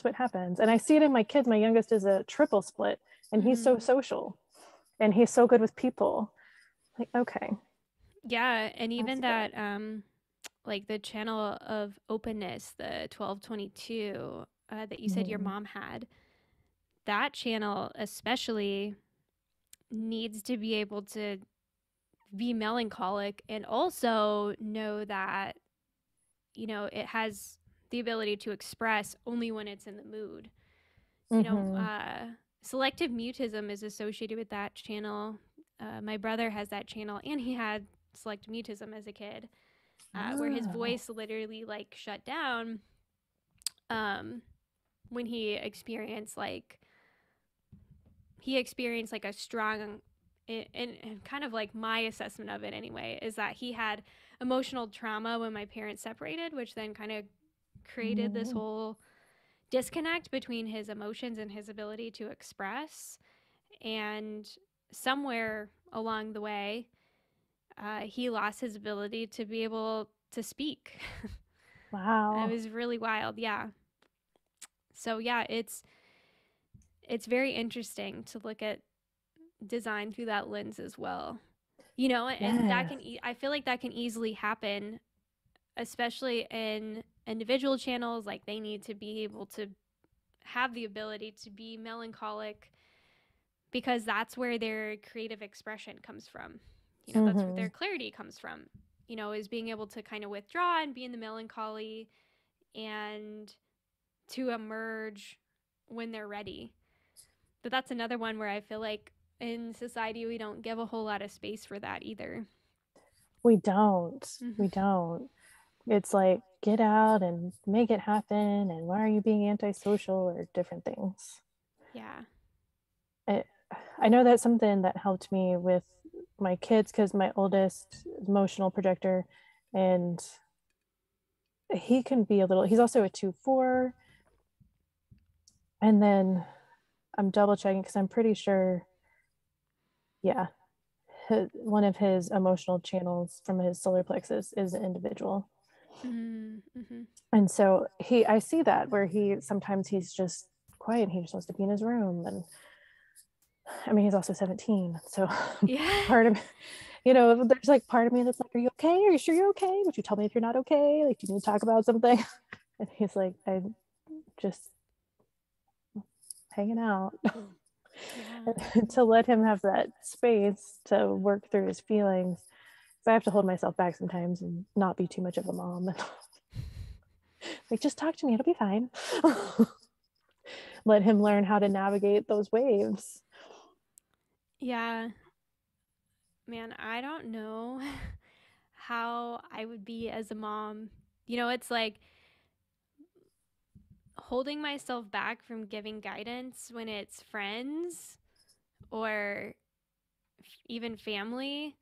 what happens. And I see it in my kids. My youngest is a triple split, and he's Mm-hmm. so social, and he's so good with people. Like, okay, Yeah, and I'll even see that. that like the channel of openness, the 1222 that you said your Mm-hmm. mom had, that channel especially needs to be able to be melancholic and also know that, it has the ability to express only when it's in the mood. You know, Mm-hmm. selective mutism is associated with that channel. My brother has that channel, and he had selective mutism as a kid, where his Oh, voice literally like shut down um, when he experienced like a strong and kind of like my assessment of it anyway is that he had emotional trauma when my parents separated, which then kind of created this mm, whole disconnect between his emotions and his ability to express. And somewhere along the way, he lost his ability to be able to speak. It wow. was really wild. Yeah. So yeah, it's very interesting to look at design through that lens as well. And Yes. I feel like that can easily happen, especially in individual channels. Like they need to be able to have the ability to be melancholic because that's where their creative expression comes from. That's where Mm-hmm. their clarity comes from, is being able to kind of withdraw and be in the melancholy and to emerge when they're ready. But that's another one where I feel like in society we don't give a whole lot of space for that either. We don't. Mm-hmm. We don't. It's like, get out and make it happen. And why are you being antisocial, or different things? Yeah. I, I know that's something that helped me with my kids, because my oldest is emotional projector, and he can be a little, he's also a 2-4. And then I'm double checking because I'm pretty sure, yeah, one of his emotional channels from his solar plexus is an individual. Mm-hmm. And so I see that where sometimes he's just quiet. He just wants to be in his room. And I mean, he's also 17. So Yeah. part of, there's like part of me that's like, are you okay? Are you sure you're okay? Would you tell me if you're not okay? Like, do you need to talk about something? And he's like, I'm just hanging out. Yeah. to let him have that space to work through his feelings. So I have to hold myself back sometimes and not be too much of a mom. Like, just talk to me, it'll be fine. Let him learn how to navigate those waves. Yeah. Man, I don't know how I would be as a mom. You know, it's like holding myself back from giving guidance when it's friends or even family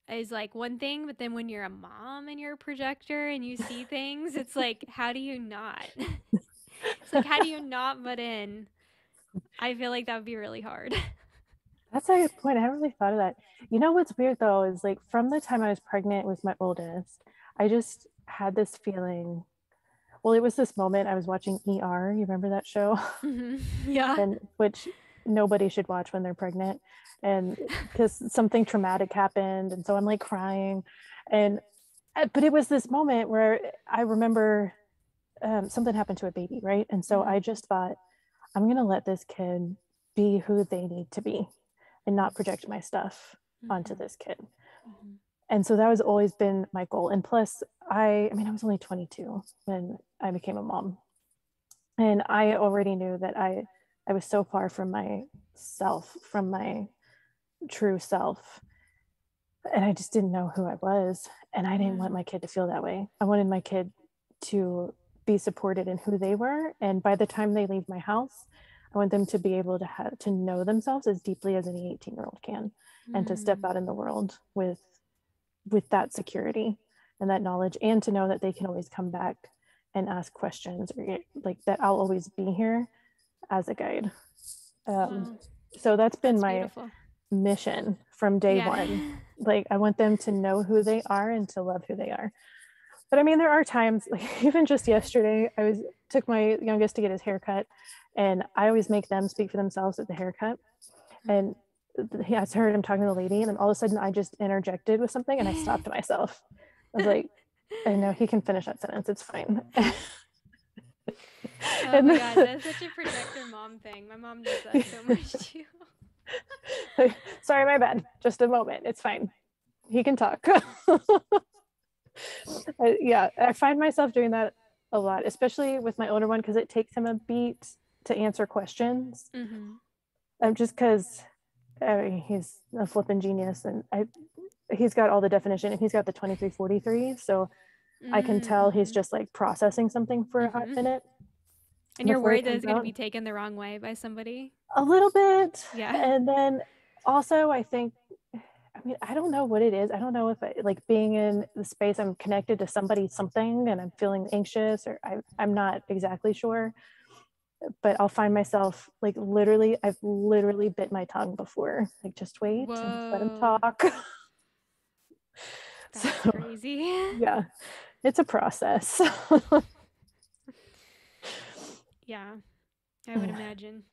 is like one thing, but then when you're a mom and you're a projector and you see things, it's like, how do you not? It's like, how do you not butt in? I feel like that would be really hard. That's a good point. I haven't really thought of that. You know what's weird though is like from the time I was pregnant with my oldest, I just had this feeling. Well, it was this moment I was watching ER. You remember that show? Yeah. And which nobody should watch when they're pregnant. And because something traumatic happened. And so I'm like crying. And but it was this moment where I remember something happened to a baby, right? And so I just thought, I'm going to let this kid be who they need to be and not project my stuff onto this kid. And so that has always been my goal. And plus, I mean, I was only 22 when I became a mom. And I already knew that I was so far from myself, from my true self. And I just didn't know who I was. And I didn't want my kid to feel that way. I wanted my kid to be supported in who they were. And by the time they leave my house, I want them to be able to know themselves as deeply as any 18-year-old can, and to step out in the world with that security and that knowledge, and to know that they can always come back and ask questions, or like that I'll always be here as a guide. Wow. So that's been That's my beautiful. mission from day one. Yeah. Like, I want them to know who they are and to love who they are. But I mean, there are times, like even just yesterday, took my youngest to get his haircut, and I always make them speak for themselves at the haircut. And I heard him talking to the lady, and then all of a sudden I just interjected with something and I stopped myself. I was like, I know he can finish that sentence. It's fine. Oh And my God, that's such a projector mom thing. My mom does that so much too. Sorry, my bad. Just a moment. It's fine. He can talk. Yeah, I find myself doing that a lot, especially with my older one, because it takes him a beat to answer questions. Just because he's a flipping genius, and he's got all the definition, and he's got the 2343. So I can tell he's just like processing something for a hot minute And you're before it worried that comes it's going to out. be taken the wrong way by somebody? A little bit. Yeah. And then also, I think, I mean, I don't know what it is. I don't know if like being in the space, I'm connected to somebody, something, and I'm feeling anxious, or I'm not exactly sure. But I'll find myself like I've literally bit my tongue before. Like, just wait and just let him Whoa. talk. That's So crazy. yeah, it's a process. Yeah, I would imagine.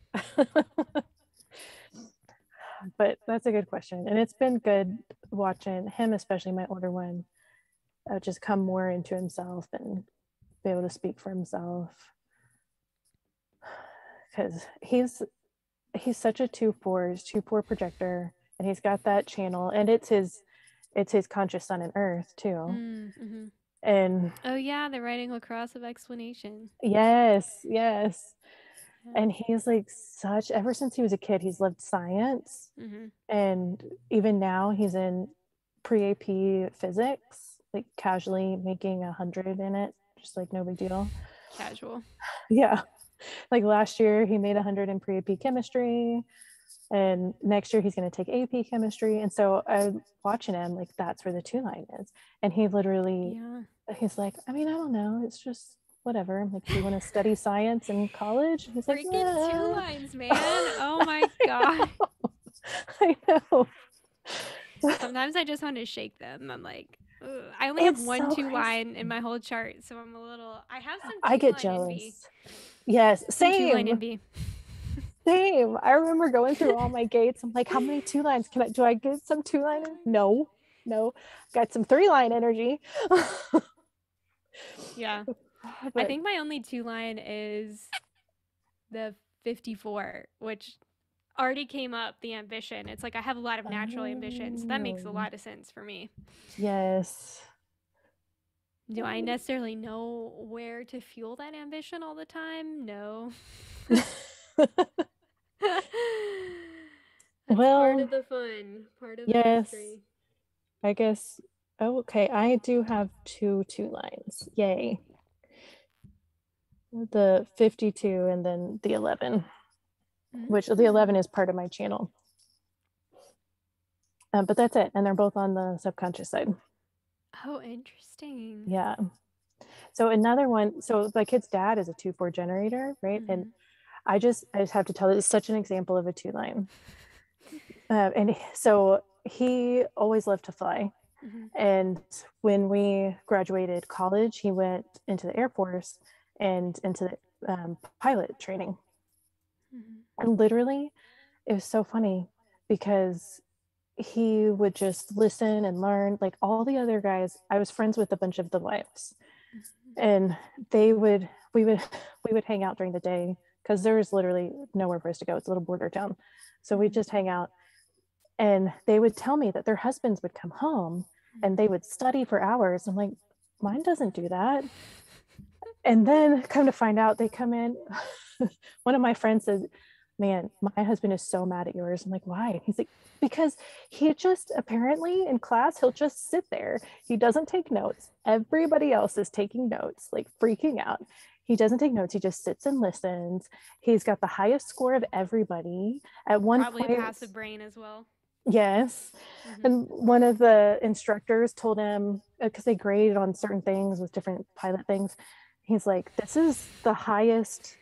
But that's a good question. And it's been good watching him, especially my older one, just come more into himself and be able to speak for himself. Because he's such a 2-4, he's 2-4 projector, and he's got that channel, and it's his conscious sun and earth too. And Oh yeah, the writing across of explanation. yes, Yeah. and he's like ever since he was a kid, he's loved science. And even now he's in pre-AP physics, like casually making 100 in it, just like no big deal. Casual. Yeah, like last year he made 100 in pre-AP chemistry, and next year he's going to take AP chemistry. And so I'm watching him, like, that's where the 2 line is. And he literally, he's like, I mean, I don't know, it's just whatever. I'm like, do you want to study science in college? He's like, Freaking 2 lines, man. Oh my God. I know. Sometimes I just want to shake them. I'm like, ugh. I only have It's one so 2 line in crazy. my whole chart, so I have some I two get line envy. jealous. Yes, Some 2 line same. envy. Same. I remember going through all my gates. I'm like, how many 2 lines do I get some 2 line? No. Got some 3 line energy. Yeah. I But think my only 2 line is the 54, which already came up the ambition. It's like I have a lot of natural ambitions. That makes a Oh, lot of sense for me. yes. Do I necessarily know where to fuel that ambition all the time? No. That's part Well, of the fun, part of the yes, mystery. I guess. Oh, okay, I do have two lines. Yay. The 52 and then the 11, which the 11 Mm. is part of my channel. But that's it. And they're both on the subconscious side. Oh, interesting. Yeah. So another one, so my kid's dad is a 2-4 generator, right? And Mm-hmm. I just have to tell, it's such an example of a 2 line. And so he always loved to fly. Mm-hmm. And when we graduated college, he went into the Air Force and into the pilot training. Mm-hmm. And literally, it was so funny because he would just listen and learn. Like all the other guys, I was friends with a bunch of the wives, Mm-hmm. and we would hang out during the day because there's literally nowhere for us to go. It's a little border town. So we'd Mm-hmm. just hang out, and they would tell me that their husbands would come home and Mm-hmm. they would study for hours. I'm like, mine doesn't do that. And then come to find out, they come in. One of my friends says, man, my husband is so mad at yours. I'm like, why? He's like, because he just apparently in class, he'll just sit there. He doesn't take notes. Everybody else is taking notes, like freaking out. He doesn't take notes. He just sits and listens. He's got the highest score of everybody. At one Probably a point, passive brain as well. yes. Mm-hmm. And one of the instructors told him, because they graded on certain things with different pilot things, he's like, this is the highest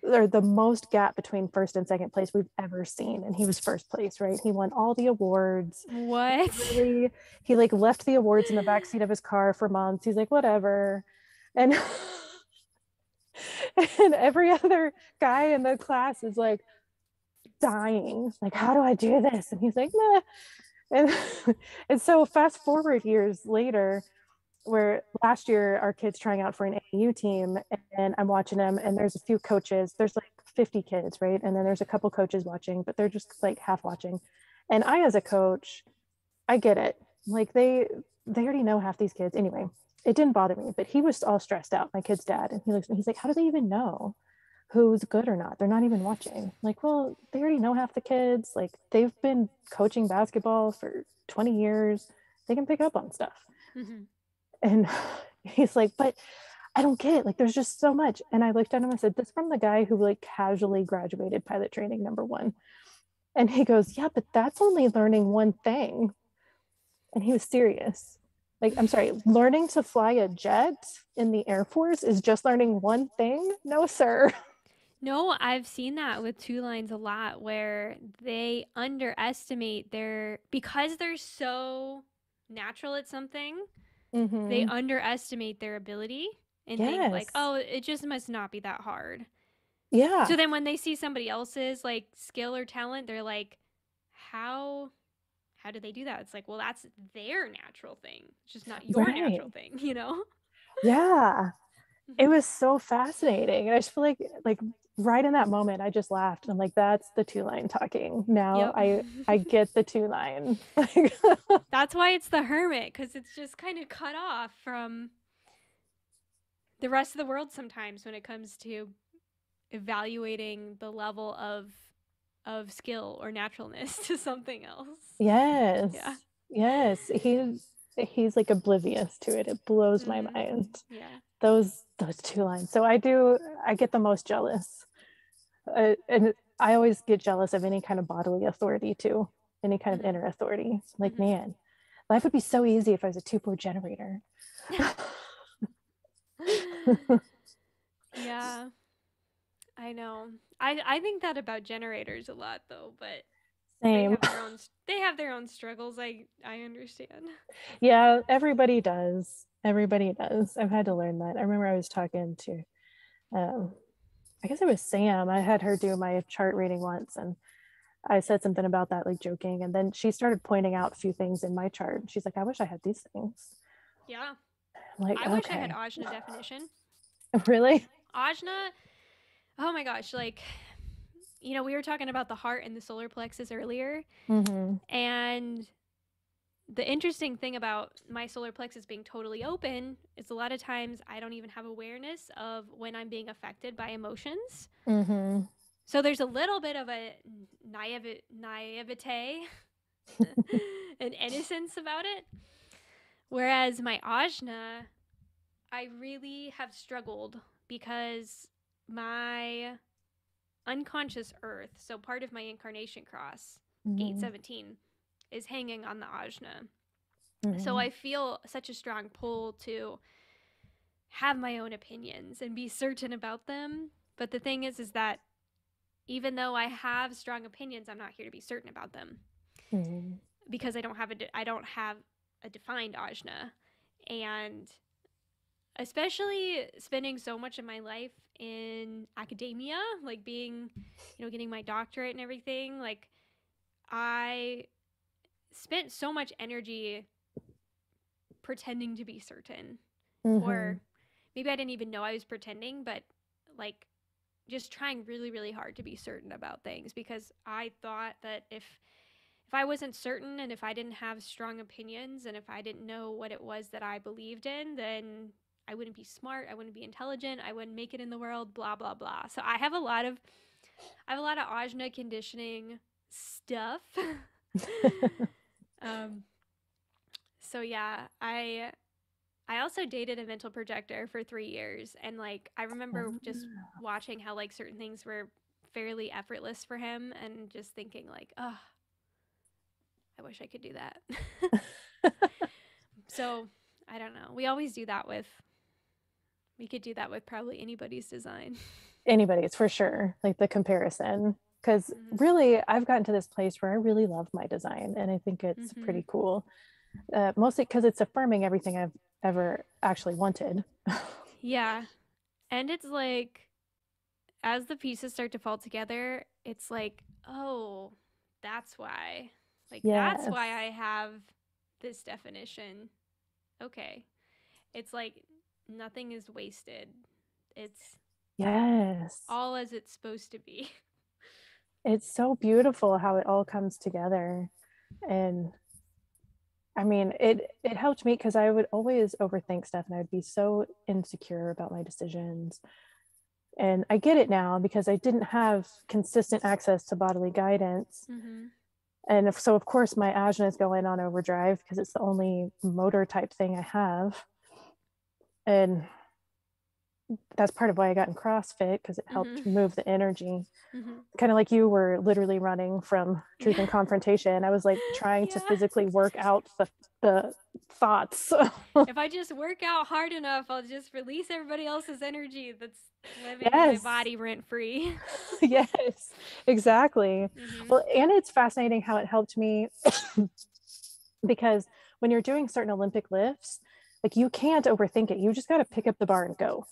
or the most gap between first and second place we've ever seen. And he was first place, right? He won all the awards. What? Literally, he like left the awards in the backseat of his car for months. He's like, whatever. And and every other guy in the class is like dying. Like, how do I do this? And he's like, nah. And and so fast forward years later, where last year our kids trying out for an AU team, and I'm watching them, and there's a few coaches. There's like 50 kids, right? And then there's a couple coaches watching, but they're just like half watching. And I, as a coach, I get it. Like they already know half these kids anyway. It didn't bother me, but he was all stressed out. My kid's dad, and he looks at me. He's like, "How do they even know who's good or not? They're not even watching." I'm like, well, they already know half the kids. Like they've been coaching basketball for 20 years. They can pick up on stuff. Mm-hmm. And he's like, but I don't get it. Like, there's just so much. And I looked at him and said, this from the guy who like casually graduated pilot training #1. And he goes, yeah, but that's only learning one thing. And he was serious. Like, I'm sorry, learning to fly a jet in the Air Force is just learning one thing? No, sir. No, I've seen that with 2 lines a lot where they underestimate because they're so natural at something, they Mm-hmm. underestimate their ability and think like, Yes. oh, it just must not be that hard. So Yeah. then when they see somebody else's like skill or talent, they're like, how how do they do that? It's like, well, that's their natural thing. It's just not your natural Right. thing, you know? Yeah. It Mm-hmm. was so fascinating. And I just feel like right in that moment, I just laughed. And I'm like, that's the 2 line talking. Now Yep. I get the 2 line. That's why it's the hermit, because it's just kind of cut off from the rest of the world sometimes when it comes to evaluating the level of skill or naturalness to something else. Yeah. Yes. Yes. He's like oblivious to it. It blows my Mm-hmm. mind. Yeah. Those 2 lines. So I get the most jealous. And I always get jealous of any kind of bodily authority too, any kind of Mm-hmm. inner authority. Like, Mm-hmm. man, life would be so easy if I was a 2-4 generator. Yeah, I know. I think that about generators a lot though, but they Same. have their own they have their own struggles. I understand. Yeah, everybody does. Everybody does. I've had to learn that. I remember I was talking to, um, I guess it was Sam. I had her do my chart reading once, and I said something about that, like joking. And then she started pointing out a few things in my chart. She's like, I wish I had these things. Yeah. I'm like, I wish I had okay, Ajna definition. really? Ajna, oh my gosh, like we were talking about the heart and the solar plexus earlier. Mm-hmm. And the interesting thing about my solar plexus being totally open is a lot of times I don't even have awareness of when I'm being affected by emotions. Mm-hmm. So there's a little bit of a naivete and innocence about it. Whereas my ajna, I really have struggled because my unconscious earth, so part of my incarnation cross, gate Mm-hmm. 17, is hanging on the ajna. So Mm-hmm. I feel such a strong pull to have my own opinions and be certain about them. But the thing is that even though I have strong opinions, I'm not here to be certain about them Mm-hmm. because I don't have a defined ajna. And especially spending so much of my life in academia, like being, getting my doctorate and everything, like I spent so much energy pretending to be certain. Mm-hmm. Or maybe I didn't even know I was pretending, but like just trying really, really hard to be certain about things because I thought that if I wasn't certain and if I didn't have strong opinions and if I didn't know what it was that I believed in, then I wouldn't be smart, I wouldn't be intelligent, I wouldn't make it in the world, blah blah blah. So I have a lot of ajna conditioning stuff. um so yeah, I also dated a mental projector for 3 years and like I remember just watching how like certain things were fairly effortless for him and just thinking like, "Oh, I wish I could do that." So, I don't know. We could do that with probably anybody's design. Anybody's for sure, like the comparison. Because Mhm. really, I've gotten to this place where I really love my design and I think it's Mhm. pretty cool. Mostly because it's affirming everything I've ever actually wanted. Yeah. And it's like as the pieces start to fall together, it's like, "Oh, that's why. Like that's Yes. why I have this definition." Okay. It's like nothing is wasted. It's Yes. all as it's supposed to be. It's so beautiful how it all comes together. And I mean, it helped me because I would always overthink stuff and I would be so insecure about my decisions. And I get it now because I didn't have consistent access to bodily guidance. Mhm. And so, of course, my ajna is going on overdrive because it's the only motor type thing I have. And that's part of why I got in CrossFit because it helped Mhm. move the energy. Mhm. Kind of like you were literally running from truth and Yeah. confrontation. I was like trying to Yeah. physically work out the thoughts. If I just work out hard enough, I'll just release everybody else's energy that's living in my Yes. body rent free. Yes, exactly. Mhm. Well, and it's fascinating how it helped me because when you're doing certain Olympic lifts, like you can't overthink it. You just got to pick up the bar and go.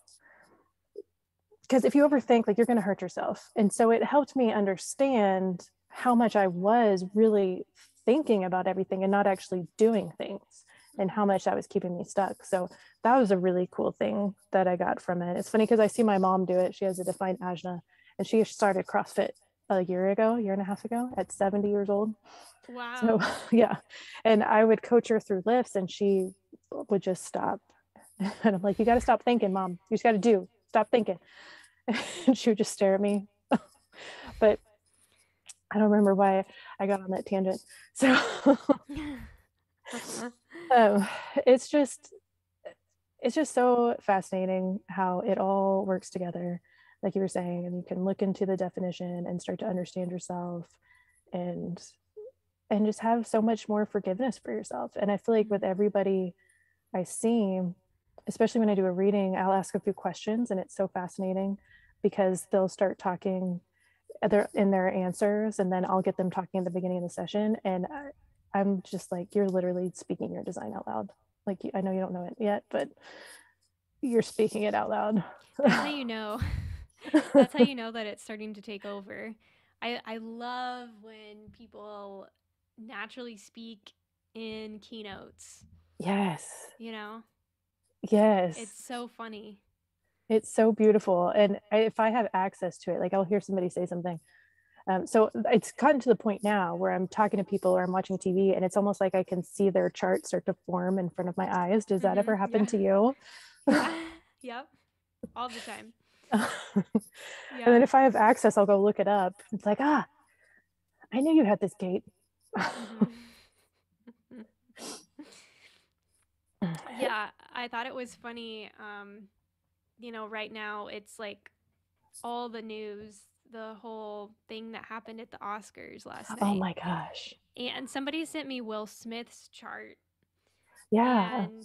Because if you overthink, like you're going to hurt yourself. And so it helped me understand how much I was really thinking about everything and not actually doing things and how much that was keeping me stuck. So that was a really cool thing that I got from it. It's funny because I see my mom do it. She has a defined ajna and she started CrossFit a year and a half ago at 70 years old. So Wow. yeah. And I would coach her through lifts and she would just stop. And I'm like, you got to stop thinking, mom. You just got to do. Stop thinking. And she would just stare at me. But I don't remember why I got on that tangent. So um, it's just it's just so fascinating how it all works together, like you were saying, and you can look into the definition and start to understand yourself and just have so much more forgiveness for yourself. And I feel like with everybody I see, especially when I do a reading, I'll ask a few questions and it's so fascinating because they'll start talking in their answers and then I'll get them talking at the beginning of the session and I'm just like, you're literally speaking your design out loud. Like I know you don't know it yet, but you're speaking it out loud. That's how you know. That's how you know that it's starting to take over. I love when people naturally speak in keynotes, Yes. you know? It's Yes. so funny. It's so beautiful. And if I have access to it, like I'll hear somebody say something So it's gotten to the point now where I'm talking to people or I'm watching TV and it's almost like I can see their chart start to form in front of my eyes. Does that ever happen Yeah. to you? Yeah. Yep. All the time. And Yeah. then if I have access, I'll go look it up. It's like, I knew you had this gate. hmm Yeah, I thought it was funny. Right now it's like all the news, the whole thing that happened at the Oscars last Oh night. my gosh. And somebody sent me Will Smith's chart, Yeah. and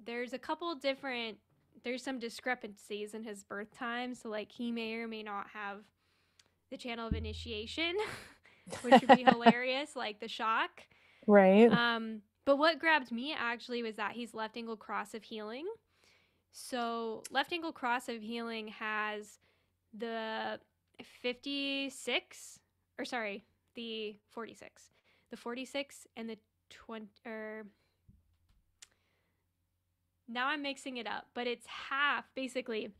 there's a couple different, there's some discrepancies in his birth time. So, like, he may or may not have the channel of initiation, which would be hilarious, like the shock. Right. But what grabbed me actually was that he's left angle cross of healing. So, left angle cross of healing has the 56, or sorry, the 46. The 46 and the 20, or now I'm mixing it up, but it's half, basically,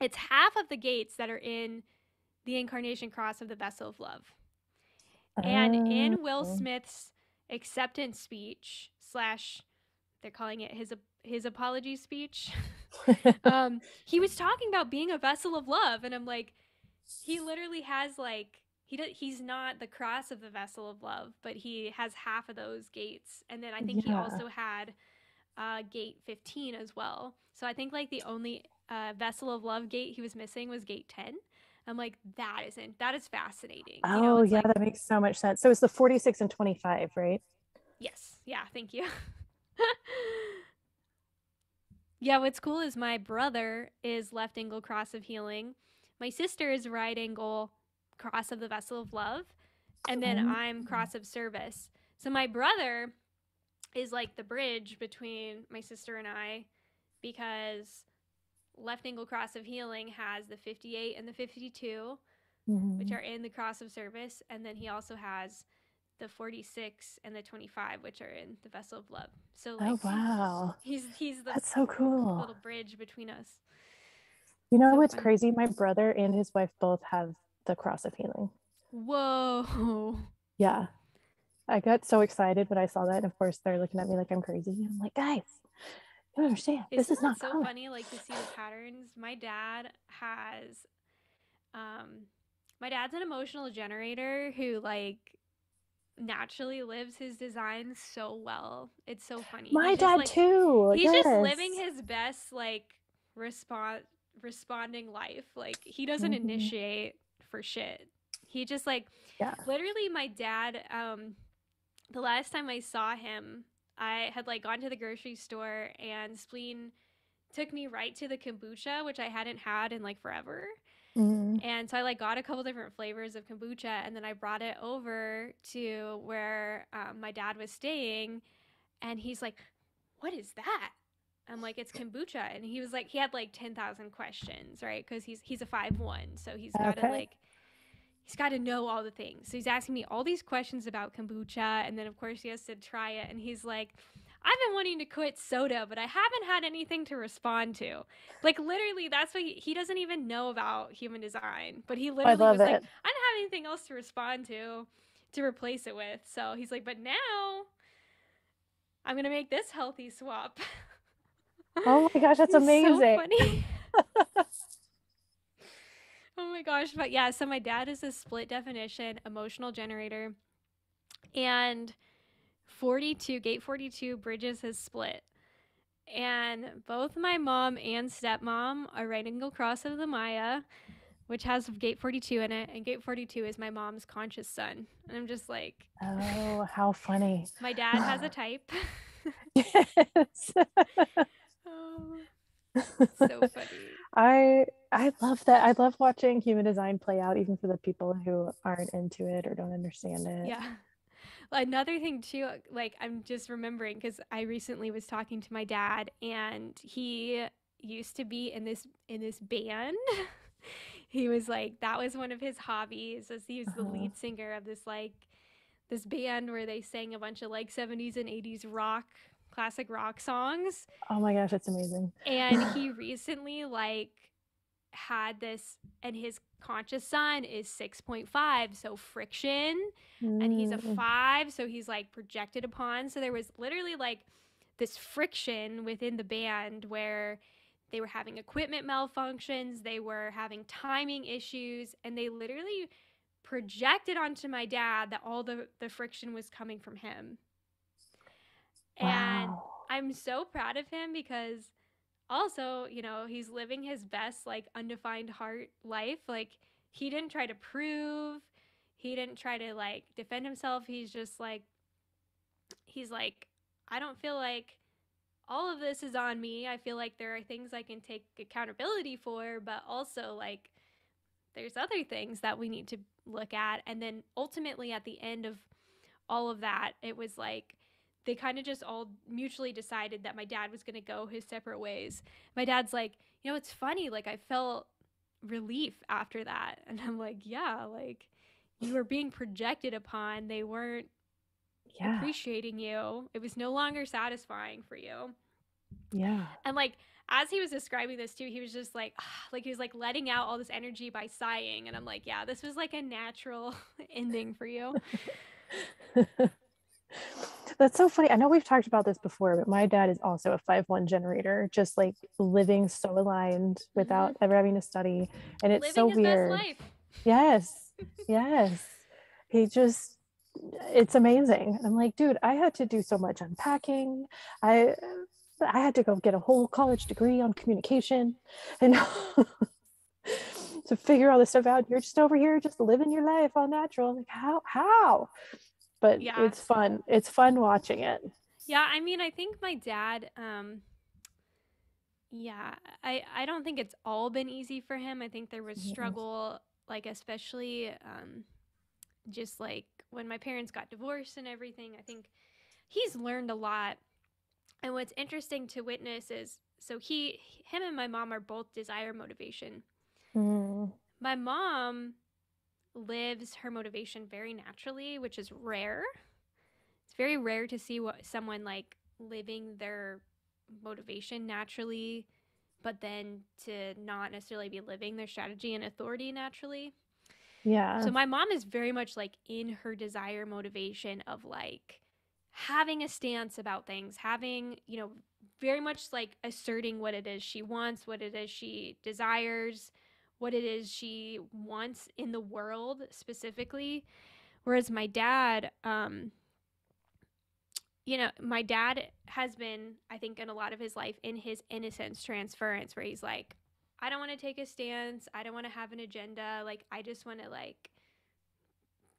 it's half of the gates that are in the incarnation cross of the vessel of love. And Oh. in Will Smith's acceptance speech, slash, they're calling it his apology speech, he was talking about being a vessel of love. And I'm like, he literally has like, he's not the cross of the vessel of love, but he has half of those gates. And then I think he Yeah. also had gate 15 as well. So I think like the only vessel of love gate he was missing was gate 10. I'm like, that is fascinating. Oh, It's yeah, like, that makes so much sense. So it's the 46 and 25, right? yes, yeah, thank you. Yeah, what's cool is my brother is left angle cross of healing. My sister is right angle cross of the vessel of love. And then Oh. I'm cross of service. So my brother is like the bridge between my sister and I, because left angle cross of healing has the 58 and the 52, which Mhm. are in the cross of service. And then he also has the 46 and the 25, which are in the vessel of love. So Oh, like wow. he's the That's so cool. little bridge between us. You know So what's fun. crazy? My brother and his wife both have the cross of healing. Whoa. Yeah. I got so excited when I saw that. And of course, they're looking at me like I'm crazy. And I'm like, guys, you don't understand. This Isn't is that not so common. funny, like, to see the patterns? Um my dad's an emotional generator who like naturally lives his design so well. It's so funny. My dad, too. He's just living Yes. his best like respond responding life. Like, he doesn't Mhm. initiate for shit. He just like, Yeah. literally, my dad, the last time I saw him, I had like gone to the grocery store and Spleen took me right to the kombucha, which I hadn't had in like forever. Mhm. And so I like got a couple different flavors of kombucha, and then I brought it over to where my dad was staying, and he's like, "What is that?" I'm like, "It's kombucha," and he was like, he had like 10,000 questions, right? Because he's a 5'1", so Okay. he's got to know all the things. So he's asking me all these questions about kombucha, and then of course he has to try it, and he's like, "I've been wanting to quit soda, but I haven't had anything to respond to." Like, literally, that's what he doesn't even know about human design, but he I literally love was like, it. "I don't have anything else to respond to replace it with." So he's like, "But now I'm gonna make this healthy swap." Oh my gosh, that's He's so amazing. funny. Oh my gosh. But yeah, so my dad is a split definition emotional generator, and 42, gate 42 bridges his split. And both my mom and stepmom are right angle cross of the Maya, which has gate 42 in it. And gate 42 is my mom's conscious sun. And I'm just like, Oh, how funny. my dad has a type. Yes. Oh, so funny. I love that. I love watching human design play out, even for the people who aren't into it or don't understand it. Yeah. Another thing too, like, I'm just remembering because I recently was talking to my dad, and he used to be in this band. He was like, that was one of his hobbies, as he was the Uh-huh. lead singer of this band where they sang a bunch of like 70s and 80s rock, classic rock songs. Oh my gosh, that's amazing. And he recently like had this, and his conscious sun is 6.5, so friction, and he's a Mm. 5, so he's like projected upon. So there was literally like this friction within the band where they were having equipment malfunctions, they were having timing issues, and they literally projected onto my dad that all the friction was coming from him. And Wow. I'm so proud of him because also, you know, he's living his best, like, undefined heart life. Like, he didn't try to prove, he didn't try to, like, defend himself. He's just like, he's like, I don't feel like all of this is on me. I feel like there are things I can take accountability for, but also, like, there's other things that we need to look at. And then ultimately, at the end of all of that, it was like they kind of just all mutually decided that my dad was going to go his separate ways. My dad's like, you know, it's funny, like I felt relief after that. And I'm like, yeah, like you were being projected upon. They weren't Yeah. appreciating you. It was no longer satisfying for you. Yeah. And like as he was describing this too, he was just like, like he was like letting out all this energy by sighing. And I'm like, yeah, this was like a natural ending for you. That's so funny. I know we've talked about this before, but my dad is also a 5-1 generator, just like living so aligned Mm-hmm. without ever having to study. And it's so Living his best weird. life. Yes. Yes. He just, it's amazing. I'm like, dude, I had to do so much unpacking. I I had to go get a whole college degree on communication and to figure all this stuff out. You're just over here just living your life all natural. Like how? But Yeah. it's fun. It's fun watching it. Yeah, I mean, I think my dad, yeah, I don't think it's all been easy for him. I think there was struggle, like, especially just like when my parents got divorced and everything. I think he's learned a lot. And what's interesting to witness is so him and my mom are both desire motivation. Mm. My mom lives her motivation very naturally, which is rare. It's very rare to see someone like living their motivation naturally, but then to not necessarily be living their strategy and authority naturally. Yeah. So my mom is very much like in her desire motivation of like having a stance about things, having, you know, very much like asserting what it is she wants, what it is she desires, what it is she wants in the world specifically. Whereas my dad, you know, my dad has been, I think, in a lot of his life in his innocence transference, where he's like, I don't want to take a stance. I don't want to have an agenda. Like, I just want to, like,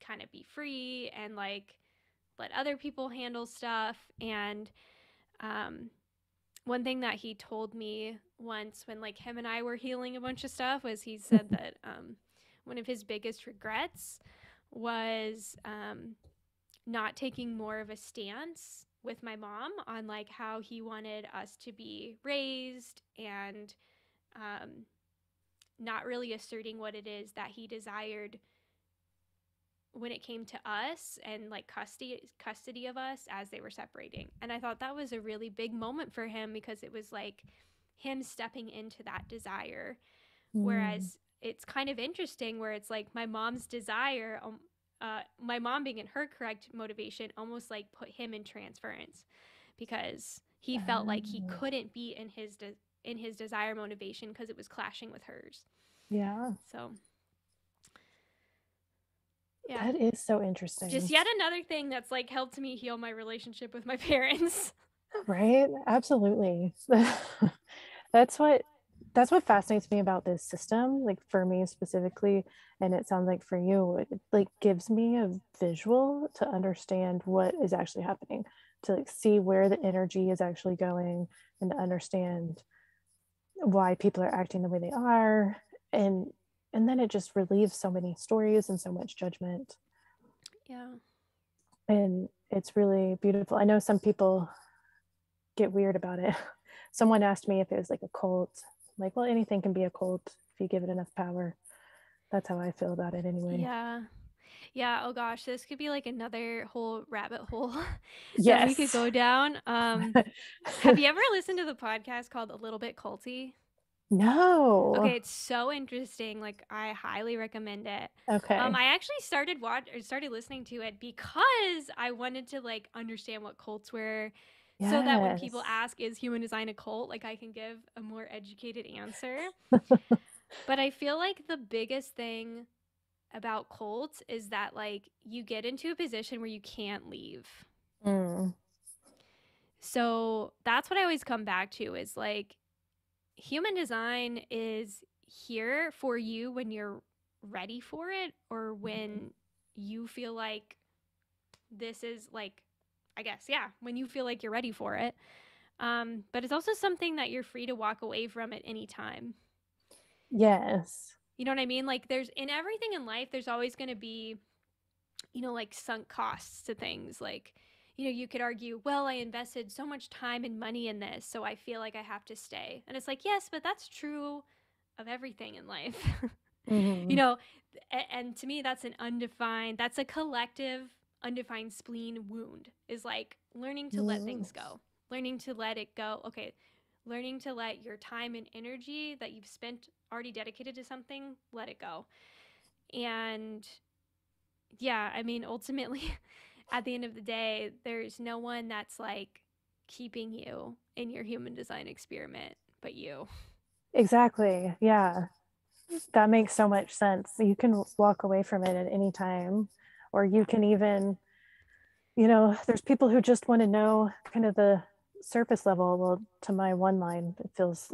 kind of be free and, like, let other people handle stuff. And one thing that he told me once when, like, him and I were healing a bunch of stuff was he said that one of his biggest regrets was not taking more of a stance with my mom on like how he wanted us to be raised and um, not really asserting what it is that he desired when it came to us and like custody of us as they were separating. And I thought that was a really big moment for him because it was like him stepping into that desire. Mm. Whereas it's kind of interesting where it's like my mom's desire, my mom being in her correct motivation, almost like put him in transference because he felt like he Oh, couldn't be in his desire motivation because it was clashing with hers. yeah. So yeah, That is so just interesting. yet another thing that's like helped me heal my relationship with my parents. Right? Absolutely. That's what fascinates me about this system, like for me specifically, and it sounds like for you, it like gives me a visual to understand what is actually happening, to like see where the energy is actually going and to understand why people are acting the way they are. And then it just relieves so many stories and so much judgment. Yeah. And it's really beautiful. I know some people get weird about it. Someone asked me if it was like a cult. I'm like, well, anything can be a cult if you give it enough power. That's how I feel about it anyway. Yeah. Yeah, oh gosh, this could be like another whole rabbit hole that we could Yes. go down. Have you ever listened to the podcast called A Little Bit Culty? No. Okay, it's so interesting. Like I highly recommend it. Okay. I actually started listening to it because I wanted to like understand what cults were, so that when people Yes. ask, "Is human design a cult?" like I can give a more educated answer. But I feel like the biggest thing about cults is that like you get into a position where you can't leave. Mm. So that's what I always come back to is like human design is here for you when you're ready for it or when you feel like this is like, I guess, yeah, when you feel like you're ready for it. But it's also something that you're free to walk away from at any time. Yes. You know what I mean? Like there's in everything in life, there's always going to be, like sunk costs to things. Like, you could argue, well, I invested so much time and money in this, so I feel like I have to stay. And it's like, yes, but that's true of everything in life. you Hmm. know, and to me, that's a collective, undefined spleen wound is like learning to let Mm. things go, learning to let it go. Okay, learning to let your time and energy that you've spent already dedicated to something, let it go. And yeah, I mean, ultimately, at the end of the day, there's no one that's like keeping you in your human design experiment but you. Exactly. Yeah. That makes so much sense. You can walk away from it at any time, or you Yeah. can even, there's people who just want to know kind of the surface level. Well, to my one line, it feels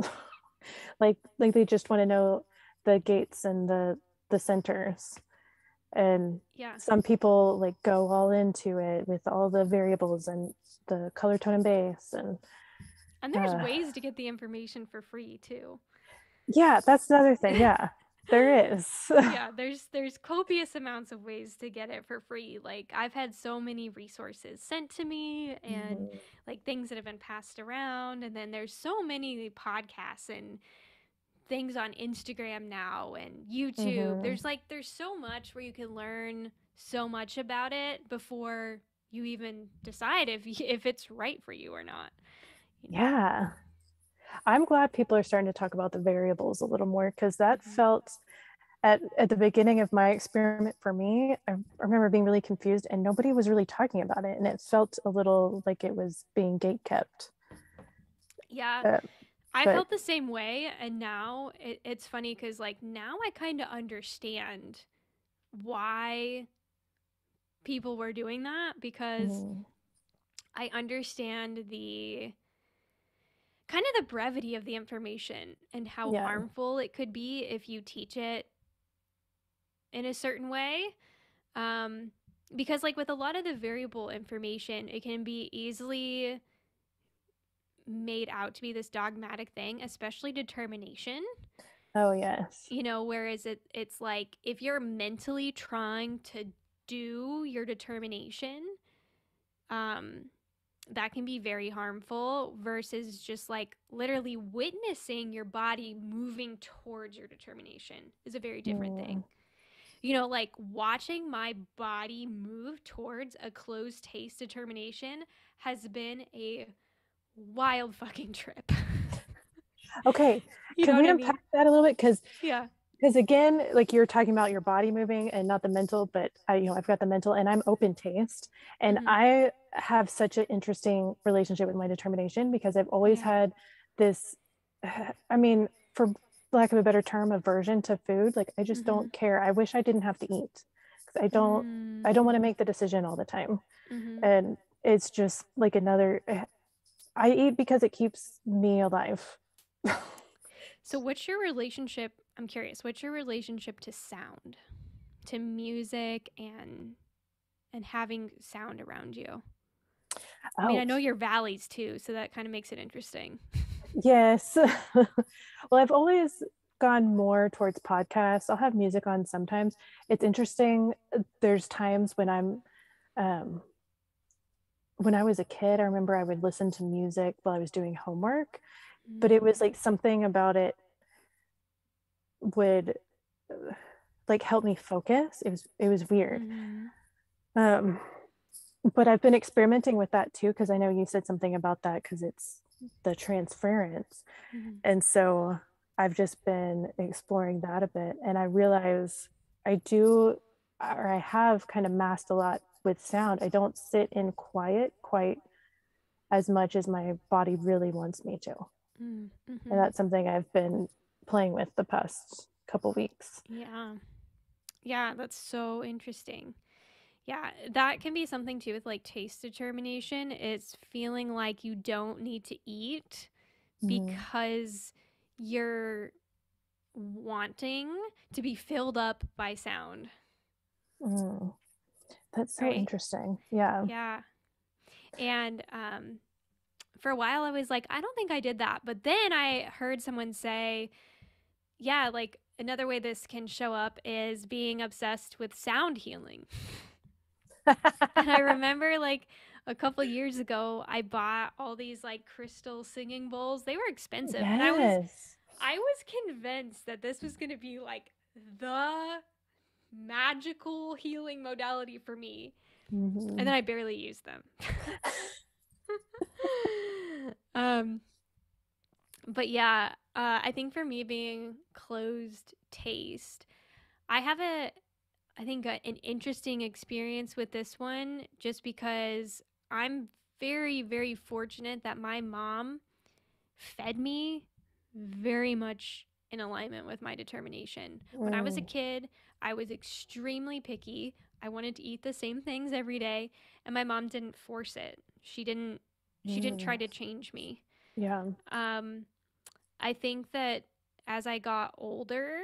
like they just want to know the gates and the centers. And Yeah. some people like go all into it with all the variables and the color tone and base and And there's uh ways to get the information for free too. yeah, that's another thing. Yeah, there is. Yeah, there's copious amounts of ways to get it for free. Like I've had so many resources sent to me and Mhm. like things that have been passed around, and then there's so many podcasts and things on Instagram now and YouTube. Mhm. There's so much where you can learn so much about it before you even decide if it's right for you or not, you know. Yeah, I'm glad people are starting to talk about the variables a little more because that Mhm. felt at the beginning of my experiment for me, I remember being really confused and nobody was really talking about it, and it felt a little like it was being gate kept. Yeah, Uh, I but felt the same way, and now it's funny because like now I kind of understand why people were doing that because mm, I understand the kind of the brevity of the information and how yeah, harmful it could be if you teach it in a certain way. Um, because, like, with a lot of the variable information, it can be easily made out to be this dogmatic thing, especially determination. oh yes, Whereas it's like if you're mentally trying to do your determination, um, that can be very harmful versus just like literally witnessing your body moving towards your determination is a very different thing. mm, Like watching my body move towards a closed taste determination has been a wild fucking trip. okay. You know Can what we I unpack mean? that a little bit? Yeah. Because again, like you're talking about your body moving and not the mental, but I've got the mental and I'm open taste, and Mm-hmm. I have such an interesting relationship with my determination because I've always Yeah. had this, I mean, for lack of a better term, aversion to food. Like I just Mm-hmm. don't care. I wish I didn't have to eat because I don't want to Mm. make the decision all the time. Mm-hmm. And it's just like another, I eat because it keeps me alive. So what's your relationship? I'm curious. What's your relationship to sound, to music, and having sound around you? I mean, I Oh, know you're valleys too, so that kind of makes it interesting. yes. Well, I've always gone more towards podcasts. I'll have music on sometimes. It's interesting. There's times um, when I was a kid, I remember I would listen to music while I was doing homework, but it was Mm. like something about it would like help me focus. It was weird. Mm-hmm. Um, but I've been experimenting with that too because I know you said something about that because it's the transference. Mm-hmm. And so I've just been exploring that a bit. And I realize I do, or I have kind of masked a lot with sound. I don't sit in quiet quite as much as my body really wants me to. And Mm-hmm. that's something I've been playing with the past couple weeks. Yeah. Yeah, that's so interesting. Yeah, that can be something too with like taste determination. It's feeling like you don't need to eat Mm, because you're wanting to be filled up by sound, mm. That's so right? interesting. Yeah. Yeah. And for a while I was like, I don't think I did that. But then I heard someone say, yeah, like another way this can show up is being obsessed with sound healing. And I remember like a couple years ago, I bought all these like crystal singing bowls. They were expensive, and Yes. I was convinced that this was going to be like the magical healing modality for me. And Mhm. then I barely used them. um but yeah, I think for me being closed taste, I have an interesting experience with this one just because I'm very, very fortunate that my mom fed me very much in alignment with my determination. When I was a Mm, kid, I was extremely picky. I wanted to eat the same things every day, and my mom didn't force it. She didn't try mm. to change me. Yeah. Um, I think that as I got older,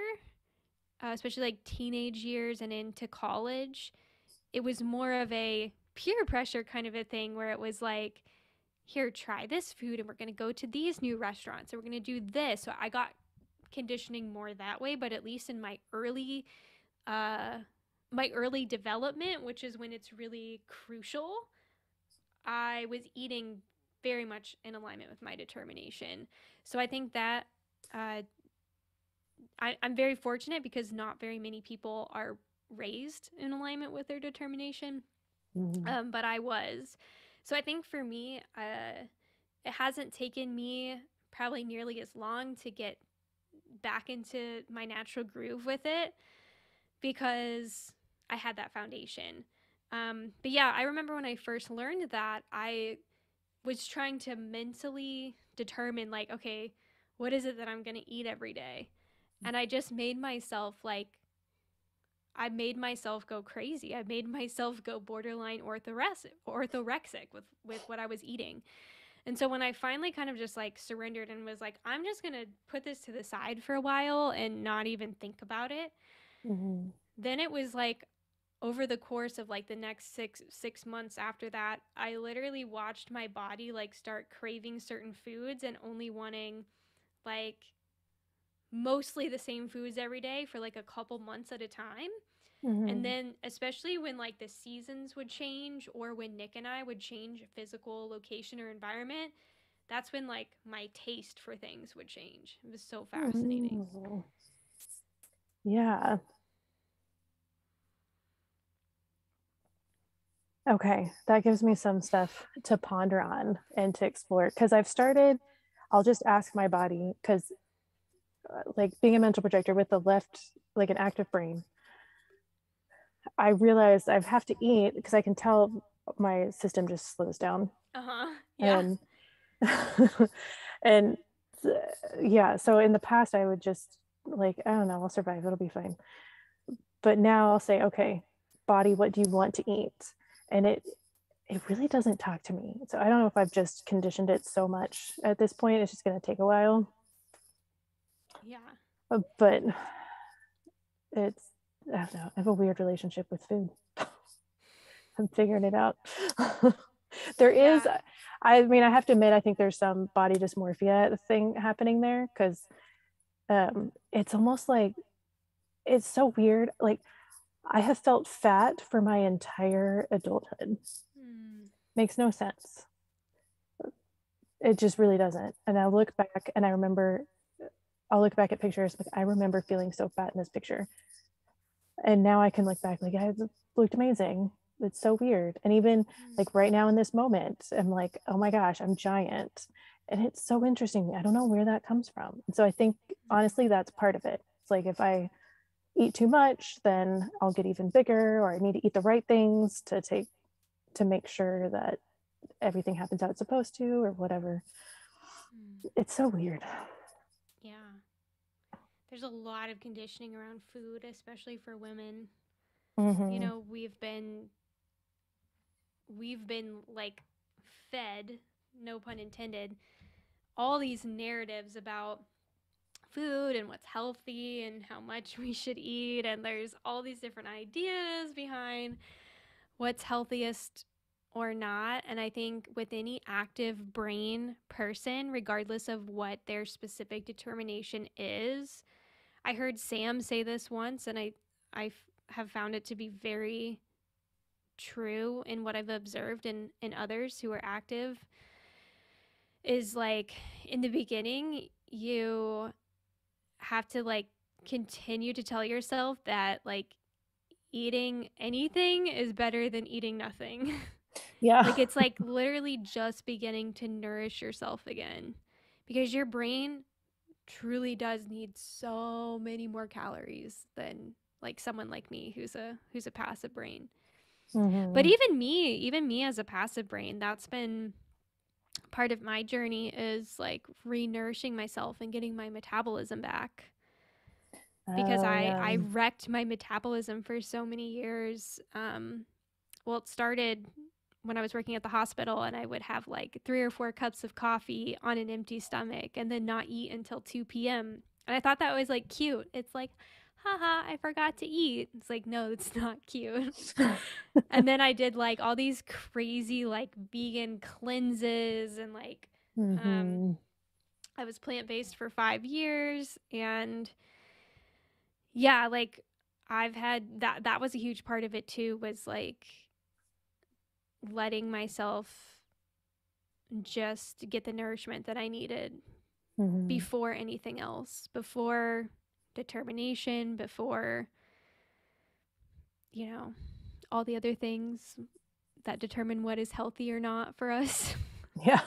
especially like teenage years and into college, it was more of a peer pressure kind of a thing where it was like, here, try this food, and we're going to go to these new restaurants, and we're going to do this. So I got conditioning more that way, but at least in uh, my early development, which is when it's really crucial, I was eating very much in alignment with my determination. So I think that uh, I'm very fortunate because not very many people are raised in alignment with their determination, Mhm. but I was. So I think for me, it hasn't taken me probably nearly as long to get back into my natural groove with it because I had that foundation. But yeah, I remember when I first learned that, I was trying to mentally determine, like, okay, what is it that I'm going to eat every day? And I just made myself like, I made myself go crazy. I made myself go borderline orthorexic with what I was eating. And so when I finally kind of just like surrendered and was like, I'm just going to put this to the side for a while and not even think about it, Mhm. then it was like over the course of like the next six months after that, I literally watched my body like start craving certain foods and only wanting like mostly the same foods every day for like a couple months at a time. And Mhm. then, especially when like the seasons would change or when Nick and I would change physical location or environment, that's when like my taste for things would change. It was so fascinating. Mhm. Yeah. Okay. That gives me some stuff to ponder on and to explore because I'll just ask my body because, like, being a mental projector with the left, like an active brain, I realized I have to eat because I can tell my system just slows down. Uh huh. Yeah. And, and yeah, so in the past, I would just, like, I don't know, I'll survive, it'll be fine. But now I'll say, okay, body, what do you want to eat? And it really doesn't talk to me. So I don't know if I've just conditioned it so much at this point. It's just going to take a while. Yeah. But it's, I don't know. I have a weird relationship with food. I'm figuring it out. There is, Yeah. I mean, I have to admit, I think there's some body dysmorphia thing happening there because it's almost like it's so weird. Like, I have felt fat for my entire adulthood. Hmm. Makes no sense. It just really doesn't. And I look back and I'll look back at pictures. Like, I remember feeling so fat in this picture. And now I can look back, like, I looked amazing. It's so weird. And even Hmm. like right now in this moment, I'm like, oh my gosh, I'm giant. And it's so interesting. I don't know where that comes from. And so I think honestly that's part of it. It's like if I eat too much, then I'll get even bigger, or I need to eat the right things to make sure that everything happens how it's supposed to, or whatever. Mm. It's so weird. Yeah. There's a lot of conditioning around food, especially for women. You Mm-hmm. know, we've been like fed, no pun intended, all these narratives about food and what's healthy and how much we should eat, and there's all these different ideas behind what's healthiest or not. And I think with any active brain person, regardless of what their specific determination is, I heard Sam say this once, and I have found it to be very true in what I've observed in others who are active, is like in the beginning you have to like continue to tell yourself that like eating anything is better than eating nothing. Yeah. Like it's like literally just beginning to nourish yourself again, because your brain truly does need so many more calories than like someone like me who's a passive brain. But Mm-hmm. even me as a passive brain, that's been part of my journey, is like re-nourishing myself and getting my metabolism back, because Oh I yeah. wrecked my metabolism for so many years. Well, it started when I was working at the hospital, and I would have like 3 or 4 cups of coffee on an empty stomach and then not eat until 2 p.m. And I thought that was like cute. It's like, haha, I forgot to eat. It's like, no, it's not cute. And then I did like all these crazy like vegan cleanses, and like um Mm-hmm. I was plant-based for 5 years, and yeah, like I've had that was a huge part of it too, was like letting myself just get the nourishment that I needed Mm-hmm. before anything else, before determination, before, you know, all the other things that determine what is healthy or not for us. Yeah.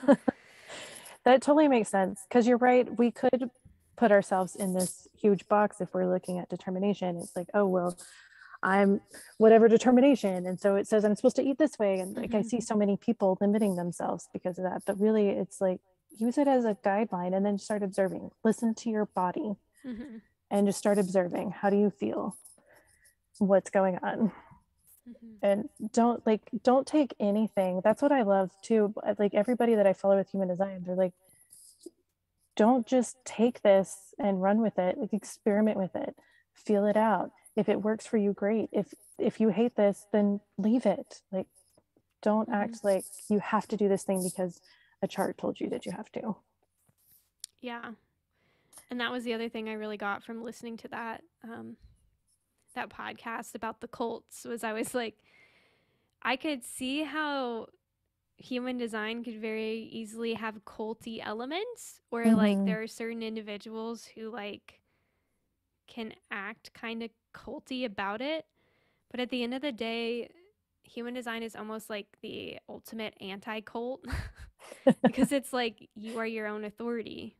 That totally makes sense, because you're right. We could put ourselves in this huge box if we're looking at determination. It's like, oh well, I'm whatever determination, and so it says I'm supposed to eat this way, and like I Mm-hmm. see so many people limiting themselves because of that. But really it's like, use it as a guideline and then start observing. Listen to your body Mm-hmm. and just start observing. How do you feel? What's going on? Mm-hmm. And don't take anything. That's what I love too. Like everybody that I follow with human design, they're like, don't just take this and run with it. Like experiment with it, feel it out. If it works for you, great. If you hate this, then leave it. Like, don't Mm-hmm. act like you have to do this thing because a chart told you that you have to. Yeah. And that was the other thing I really got from listening to that podcast about the cults, was I was like, I could see how human design could very easily have culty elements, where like Mm-hmm. there are certain individuals who like can act kind of culty about it. But at the end of the day, human design is almost like the ultimate anti-cult, because it's like you are your own authority,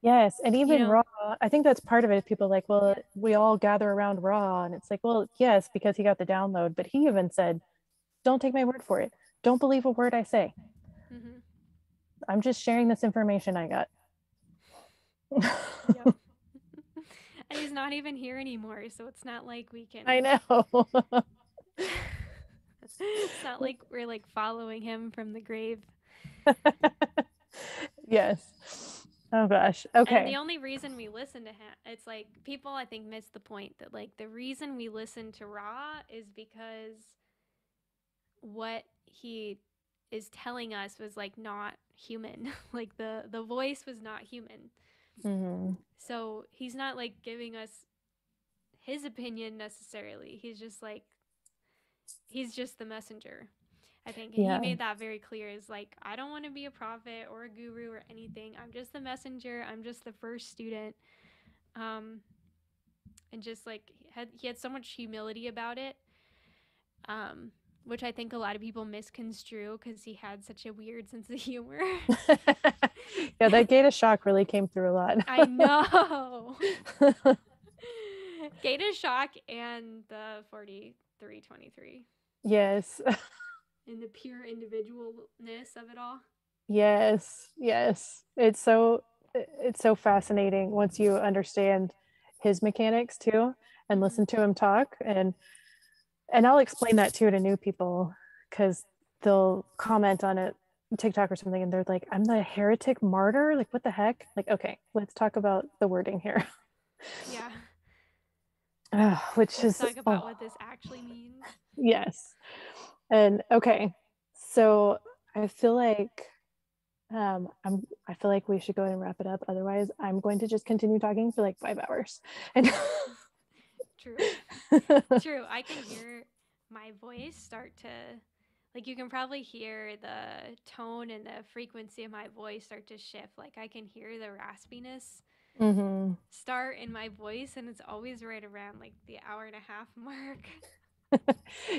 Yes, and you even know. Raw, I think that's part of it. People are like, well, we all gather around Raw, and it's like, well, yes, because he got the download, but he even said, don't take my word for it. Don't believe a word I say. Mm-hmm. I'm just sharing this information I got. Yep. And he's not even here anymore, so it's not like we I can know. it's not like we're like following him from the grave. Yes. Oh gosh. And Okay. the only reason we listen to him, it's like people I think miss the point that like the reason we listen to Ra is because what he is telling us was like not human. Like the voice was not human. Mm-hmm. So he's not like giving us his opinion necessarily. He's just the messenger, I think. And he Yeah. made that very clear, is like, I don't want to be a prophet or a guru or anything. I'm just the messenger. I'm just the first student. Um, and just like he had so much humility about it. Um, which I think a lot of people misconstrue because he had such a weird sense of humor. Yeah, that Gata shock really came through a lot. I know. Gata shock and the 4323 Yes. and the pure individualness of it all. Yes. Yes. It's so fascinating once you understand his mechanics too and Mm-hmm. listen to him talk, and I'll explain that too to new people because they'll comment on it TikTok or something and they're like, I'm the heretic martyr. Like, what the heck? Like, okay, let's talk about the wording here. Yeah. Which Let's is, talk about oh, what this actually means. yes. And okay, so I feel like I feel like we should go ahead and wrap it up. Otherwise, I'm going to just continue talking for like 5 hours. And True. True. I can hear my voice start to, like, you can probably hear the tone and the frequency of my voice start to shift. Like, I can hear the raspiness mm-hmm. start in my voice, and it's always right around like the hour and a half mark.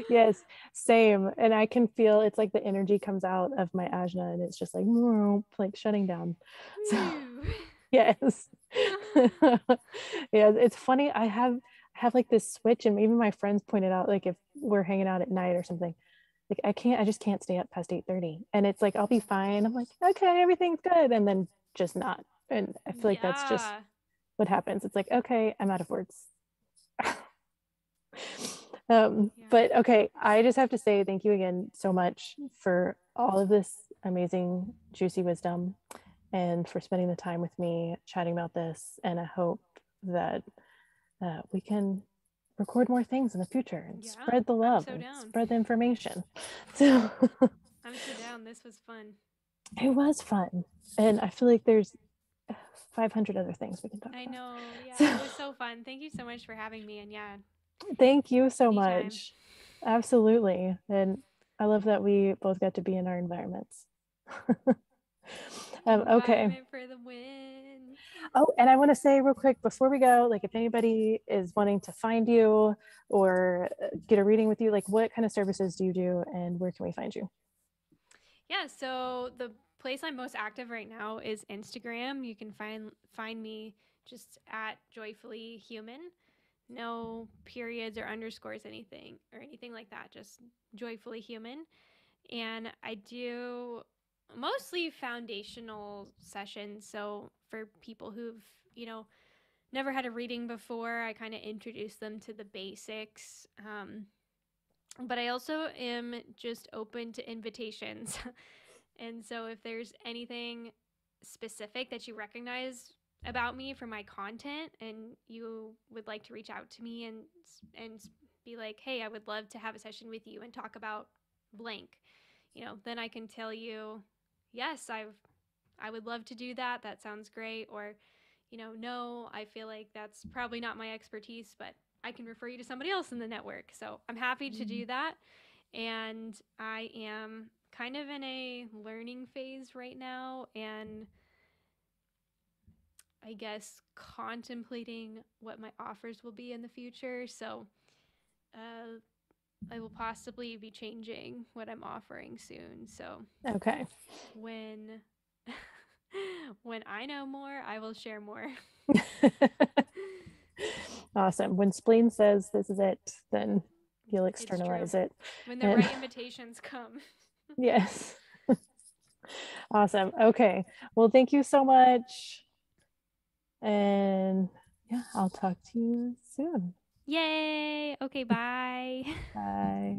Yes, same. And I can feel it's like the energy comes out of my ajna and it's just like shutting down. So yes. Yeah, it's funny. I have like this switch, and even my friends pointed out, like if we're hanging out at night or something, like I just can't stay up past 8:30. And it's like I'll be fine. I'm like, okay, everything's good, and then just not. And I feel like that's just Yeah. what happens. It's like, okay, I'm out of words. Yeah. But okay, I just have to say thank you again so much for all of this amazing, juicy wisdom and for spending the time with me chatting about this. And I hope that we can record more things in the future and Yeah. spread the I'm love so and down. spread the information. So I'm so down. This was fun. it was fun. And I feel like there's 500 other things we can talk I about. know. Yeah. So It was so fun. Thank you so much for having me. And yeah, thank you so anytime. much. Absolutely. And I love that we both got to be in our environments. Okay. Environment for the win. Oh, and I want to say real quick before we go, like if anybody is wanting to find you or get a reading with you, like what kind of services do you do and where can we find you? Yeah, so the place I'm most active right now is Instagram. You can find me just at joyfully human. No periods or underscores anything like that. Just joyfully human. And I do mostly foundational sessions. So for people who've, you know, never had a reading before, I kind of introduce them to the basics. But I also am just open to invitations. And so if there's anything specific that you recognize about me from my content and you would like to reach out to me and be like, "Hey, I would love to have a session with you and talk about blank." Then I can tell you, "Yes, I would love to do that. That sounds great." Or, "No, I feel like that's probably not my expertise, but I can refer you to somebody else in the network." So, I'm happy to do that. And I am kind of in a learning phase right now, and I guess contemplating what my offers will be in the future. So uh, I will possibly be changing what I'm offering soon. So Okay. when when I know more, I will share more. Awesome. When spleen says this is it, then you'll It's true. externalize it. When the And right invitations come. yes. Awesome. Okay. Well, thank you so much. And yeah, I'll talk to you soon. Yay! Okay, bye. Bye.